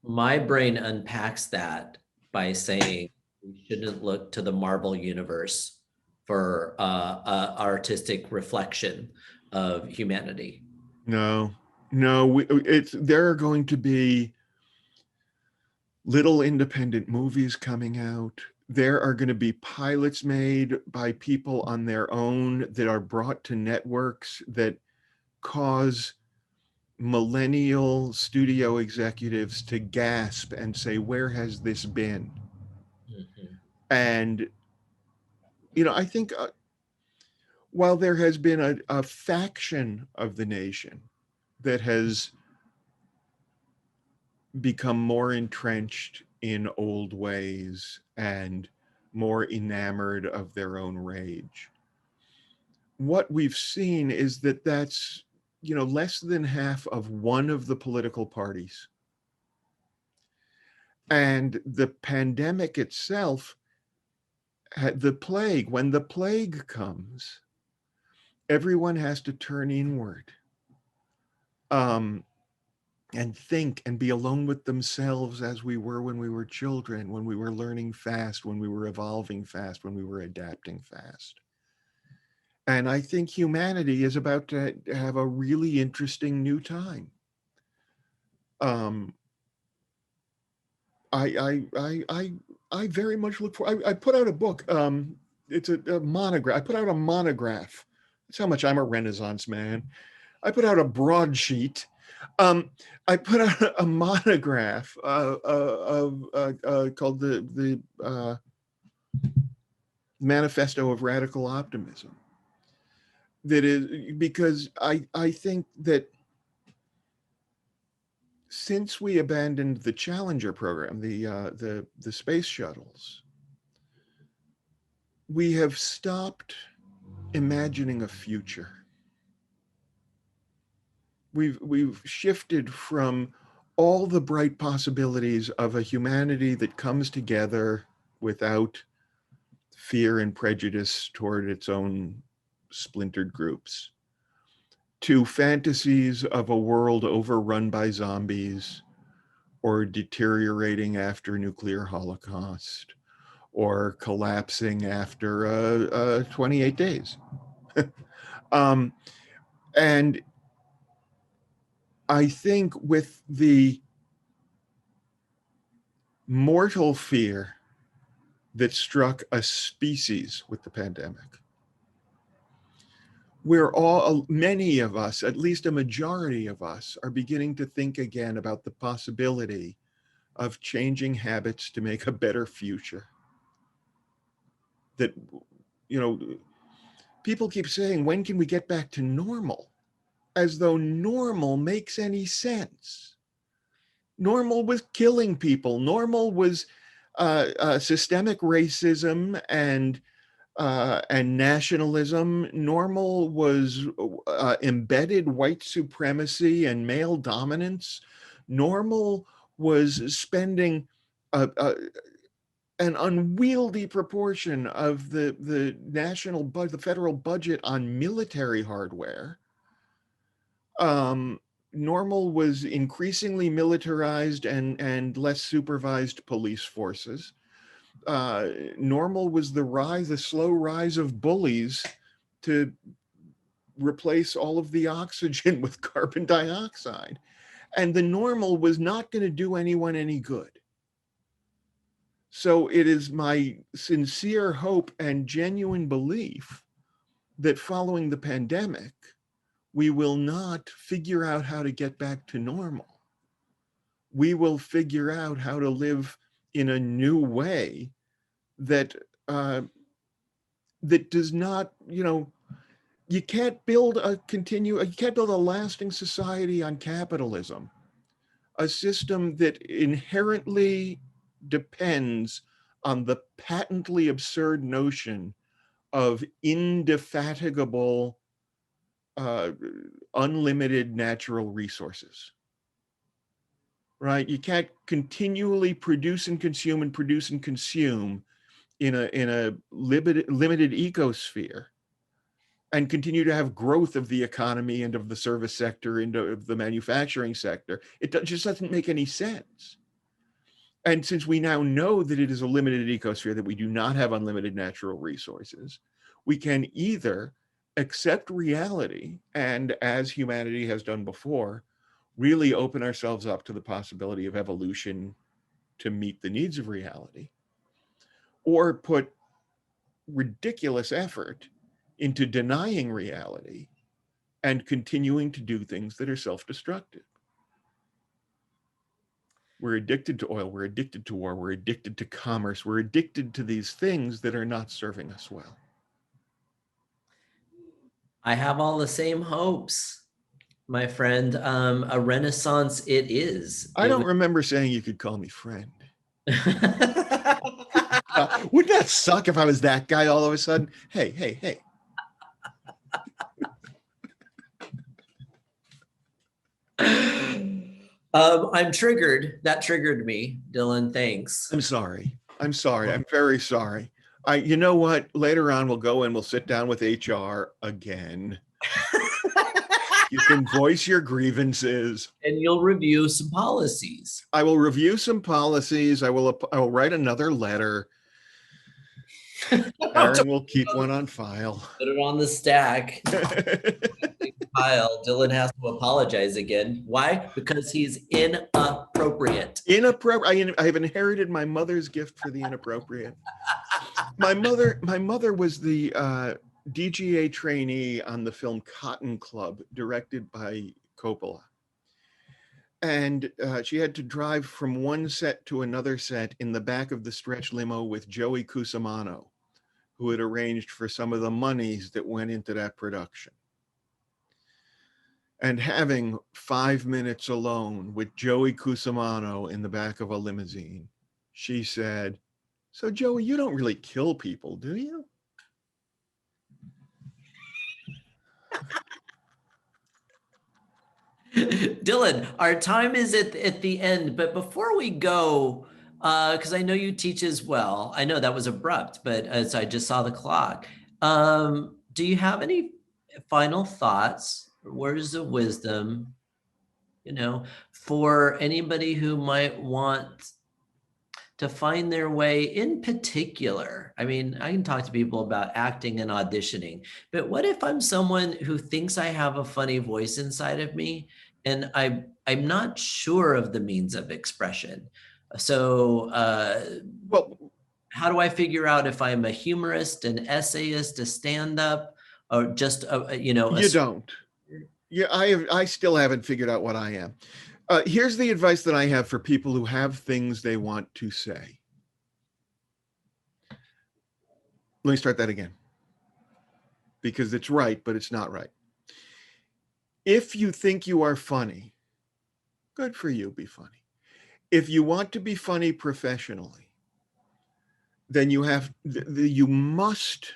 my brain unpacks that by saying we shouldn't look to the Marvel universe for artistic reflection of humanity. No, there are going to be little independent movies coming out. There are going to be pilots made by people on their own that are brought to networks that cause millennial studio executives to gasp and say, where has this been? Mm-hmm. And, I think while there has been a faction of the nation that has become more entrenched in old ways and more enamored of their own rage, what we've seen is that that's less than half of one of the political parties. And the pandemic itself, when the plague comes, everyone has to turn inward, and think and be alone with themselves, as we were when we were children, when we were learning fast, when we were evolving fast, when we were adapting fast. And I think humanity is about to have a really interesting new time. I very much look for. I put out a book. It's a monograph. I put out a monograph. That's how much I'm a Renaissance man. I put out a broadsheet. I put out a monograph called the Manifesto of Radical Optimism. That is because I think that since we abandoned the Challenger program, the space shuttles, we have stopped imagining a future. We've shifted from all the bright possibilities of a humanity that comes together without fear and prejudice toward its own splintered groups, to fantasies of a world overrun by zombies or deteriorating after nuclear holocaust, or collapsing after 28 days. And I think with the mortal fear that struck a species with the pandemic, many of us, at least a majority of us, are beginning to think again about the possibility of changing habits to make a better future. That, people keep saying, when can we get back to normal? As though normal makes any sense. Normal was killing people. Normal was systemic racism and nationalism. Normal was embedded white supremacy and male dominance. Normal was spending an unwieldy proportion of the federal budget on military hardware. Normal was increasingly militarized and less supervised police forces. Normal was the slow rise of bullies to replace all of the oxygen with carbon dioxide. And the normal was not going to do anyone any good. So it is my sincere hope and genuine belief that following the pandemic, we will not figure out how to get back to normal. We will figure out how to live in a new way that does not, you can't build a lasting society on capitalism, a system that inherently depends on the patently absurd notion of indefatigable, unlimited natural resources. Right? You can't continually produce and consume in a limited ecosphere and continue to have growth of the economy and of the service sector and of the manufacturing sector. It just doesn't make any sense. And since we now know that it is a limited ecosphere, that we do not have unlimited natural resources, we can either accept reality and, as humanity has done before, really open ourselves up to the possibility of evolution to meet the needs of reality, or put ridiculous effort into denying reality and continuing to do things that are self-destructive. We're addicted to oil, we're addicted to war, we're addicted to commerce, we're addicted to these things that are not serving us well. I have all the same hopes, my friend. A renaissance it is. I don't remember saying you could call me friend. Wouldn't that suck if I was that guy all of a sudden? Hey. I'm triggered. That triggered me, Dylan. Thanks. I'm sorry. I'm very sorry. You know what? Later on, we'll go and we'll sit down with HR again. You can voice your grievances. And you'll review some policies. I will review some policies. I will write another letter. Aaron will keep one on file. Put it on the stack. Pile. Dylan has to apologize again. Why? Because he's inappropriate. I have inherited my mother's gift for the inappropriate. My mother was the DGA trainee on the film Cotton Club, directed by Coppola. And she had to drive from one set to another set in the back of the stretch limo with Joey Cusimano, who had arranged for some of the monies that went into that production. And having 5 minutes alone with Joey Cusimano in the back of a limousine, she said, "So Joey, you don't really kill people, do you?" Dylan, our time is at the end, but before we go, because I know you teach as well. I know that was abrupt, but as I just saw the clock, do you have any final thoughts, words of wisdom, for anybody who might want to find their way in particular. I mean, I can talk to people about acting and auditioning, but what if I'm someone who thinks I have a funny voice inside of me and I'm not sure of the means of expression? So, Well, how do I figure out if I'm a humorist, an essayist, a stand-up, or just you don't. Yeah, I still haven't figured out what I am. Here's the advice that I have for people who have things they want to say. Let me start that again, because it's right, but it's not right. If you think you are funny, good for you, be funny. If you want to be funny professionally, then you must,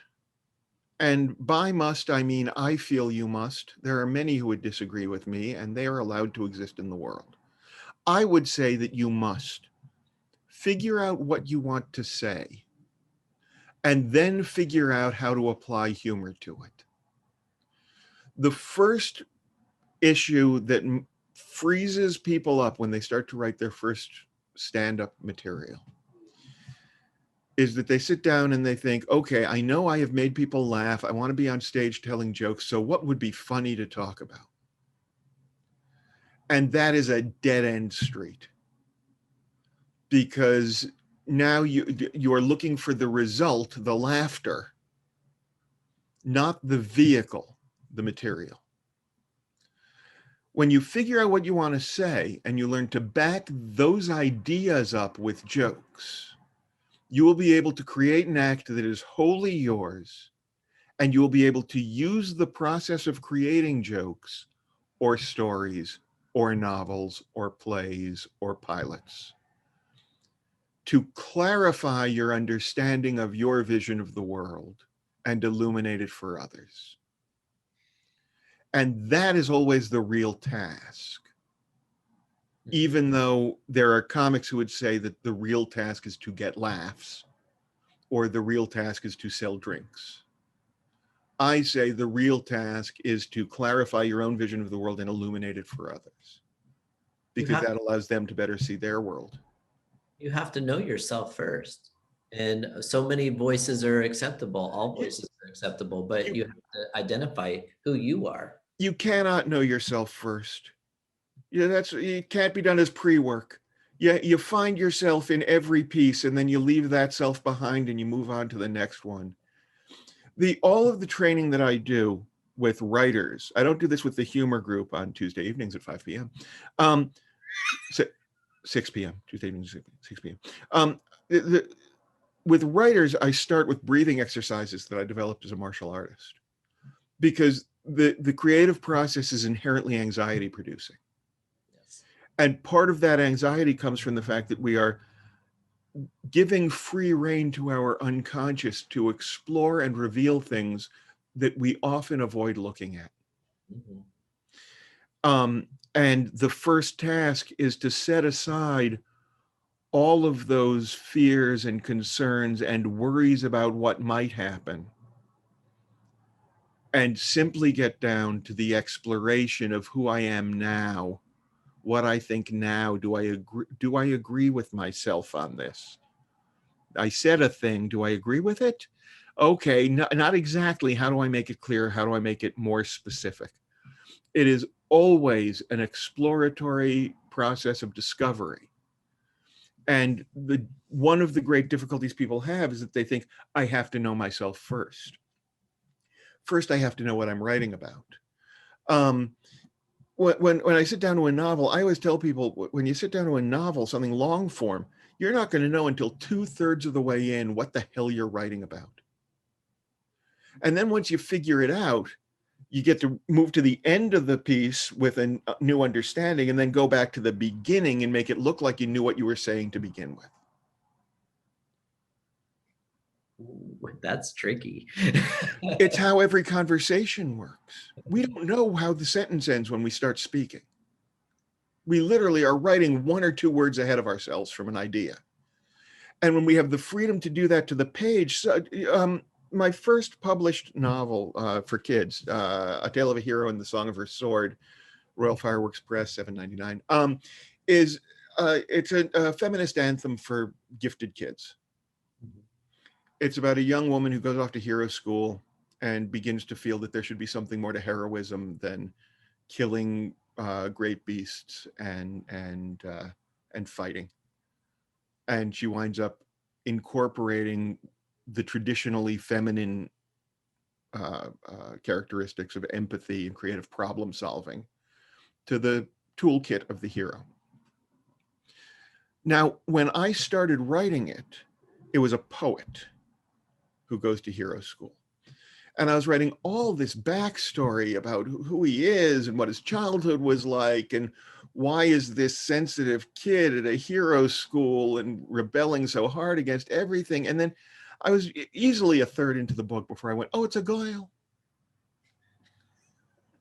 and by must, I mean, I feel you must. There are many who would disagree with me, and they are allowed to exist in the world. I would say that you must figure out what you want to say, and then figure out how to apply humor to it. The first issue that freezes people up when they start to write their first stand-up material is that they sit down and they think, okay, I know I have made people laugh. I want to be on stage telling jokes. So what would be funny to talk about? And that is a dead-end street, because now you are looking for the result, the laughter, not the vehicle, the material. When you figure out what you want to say and you learn to back those ideas up with jokes, you will be able to create an act that is wholly yours, and you will be able to use the process of creating jokes or stories or novels or plays or pilots to clarify your understanding of your vision of the world and illuminate it for others. And that is always the real task. Even though there are comics who would say that the real task is to get laughs, or the real task is to sell drinks. I say the real task is to clarify your own vision of the world and illuminate it for others, because that allows them to better see their world. You have to know yourself first. And so many voices are acceptable. All voices are acceptable, but you have to identify who you are. You cannot know yourself first. It can't be done as pre-work. You find yourself in every piece, and then you leave that self behind and you move on to the next one. All of the training that I do with writers, I don't do this with the humor group on Tuesday evenings at 5 p.m. 6 p.m. Tuesday evenings, 6 p.m. With writers, I start with breathing exercises that I developed as a martial artist, because the creative process is inherently anxiety producing. And part of that anxiety comes from the fact that we are giving free rein to our unconscious to explore and reveal things that we often avoid looking at. Mm-hmm. And the first task is to set aside all of those fears and concerns and worries about what might happen, and simply get down to the exploration of who I am now, what I think now. Do I agree with myself on this? I said a thing. Do I agree with it? Okay, not exactly. How do I make it clear? How do I make it more specific? It is always an exploratory process of discovery. And one of the great difficulties people have is that they think, I have to know myself first. First, I have to know what I'm writing about. When I sit down to a novel, I always tell people, when you sit down to a novel, something long form, you're not going to know until 2/3 of the way in what the hell you're writing about. And then once you figure it out, you get to move to the end of the piece with a new understanding, and then go back to the beginning and make it look like you knew what you were saying to begin with. Ooh, that's tricky. It's how every conversation works. We don't know how the sentence ends when we start speaking. We literally are writing 1 or 2 words ahead of ourselves from an idea. And when we have the freedom to do that to the page, my first published novel for kids, A Tale of a Hero and the Song of Her Sword, Royal Fireworks Press, $7.99, is it's a feminist anthem for gifted kids. It's about a young woman who goes off to hero school and begins to feel that there should be something more to heroism than killing great beasts and fighting. And she winds up incorporating the traditionally feminine characteristics of empathy and creative problem solving to the toolkit of the hero. Now, when I started writing it, it was a poet who goes to hero school. And I was writing all this backstory about who he is and what his childhood was like and why is this sensitive kid at a hero school and rebelling so hard against everything. And then I was easily a third into the book before I went, oh, it's a guile.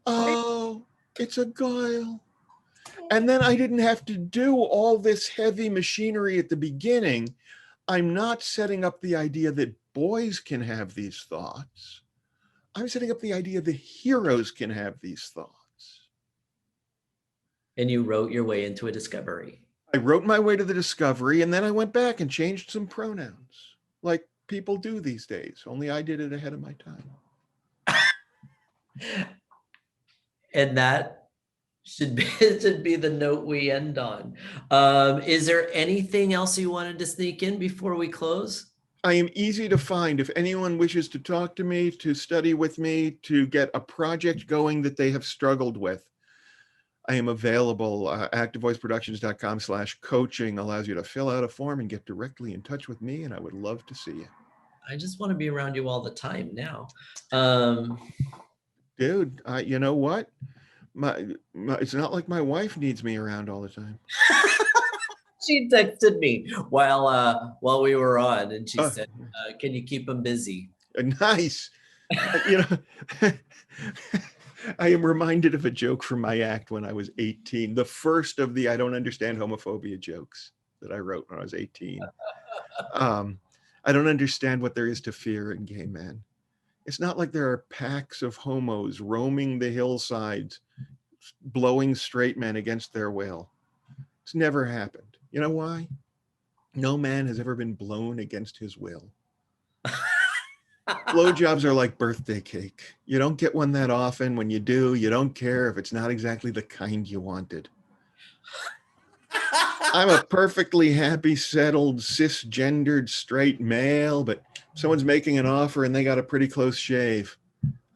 Oh, it's a guile. And then I didn't have to do all this heavy machinery at the beginning. I'm not setting up the idea that boys can have these thoughts. I'm setting up the idea that heroes can have these thoughts. And you wrote your way into a discovery. I wrote my way to the discovery, and then I went back and changed some pronouns, like people do these days, only I did it ahead of my time. And that should be the note we end on. Is there anything else you wanted to sneak in before we close? I am easy to find. If anyone wishes to talk to me, to study with me, to get a project going that they have struggled with, I am available. activevoiceproductions.com/coaching allows you to fill out a form and get directly in touch with me, and I would love to see you. I just want to be around you all the time now. Dude, you know what? It's not like my wife needs me around all the time. She texted me while we were on, and she said, "Can you keep him busy?" Nice. You know, I am reminded of a joke from my act when I was 18. The first of the I don't understand homophobia jokes that I wrote when I was 18. I don't understand what there is to fear in gay men. It's not like there are packs of homos roaming the hillsides, blowing straight men against their will. It's never happened. You know why? No man has ever been blown against his will. Blowjobs are like birthday cake. You don't get one that often. When you do, you don't care if it's not exactly the kind you wanted. I'm a perfectly happy, settled, cisgendered, straight male, but someone's making an offer and they got a pretty close shave.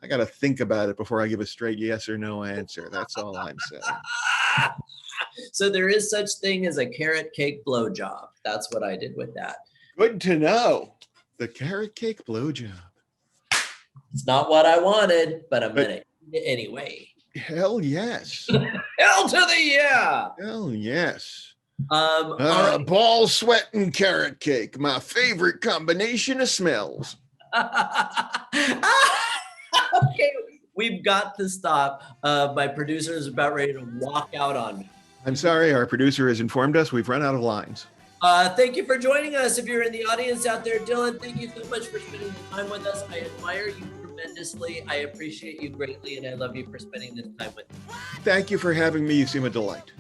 I got to think about it before I give a straight yes or no answer. That's all I'm saying. So there is such thing as a carrot cake blowjob. That's what I did with that. Good to know. The carrot cake blowjob. It's not what I wanted, but I'm gonna eat it anyway. Hell yes. Hell to the yeah. Hell yes. Right. Ball, sweat, and carrot cake. My favorite combination of smells. Okay, we've got to stop. My producer is about ready to walk out on me. I'm sorry, our producer has informed us we've run out of lines. Thank you for joining us. If you're in the audience out there, Dylan, thank you so much for spending the time with us. I admire you tremendously. I appreciate you greatly, and I love you for spending this time with me. Thank you for having me. You seem a delight.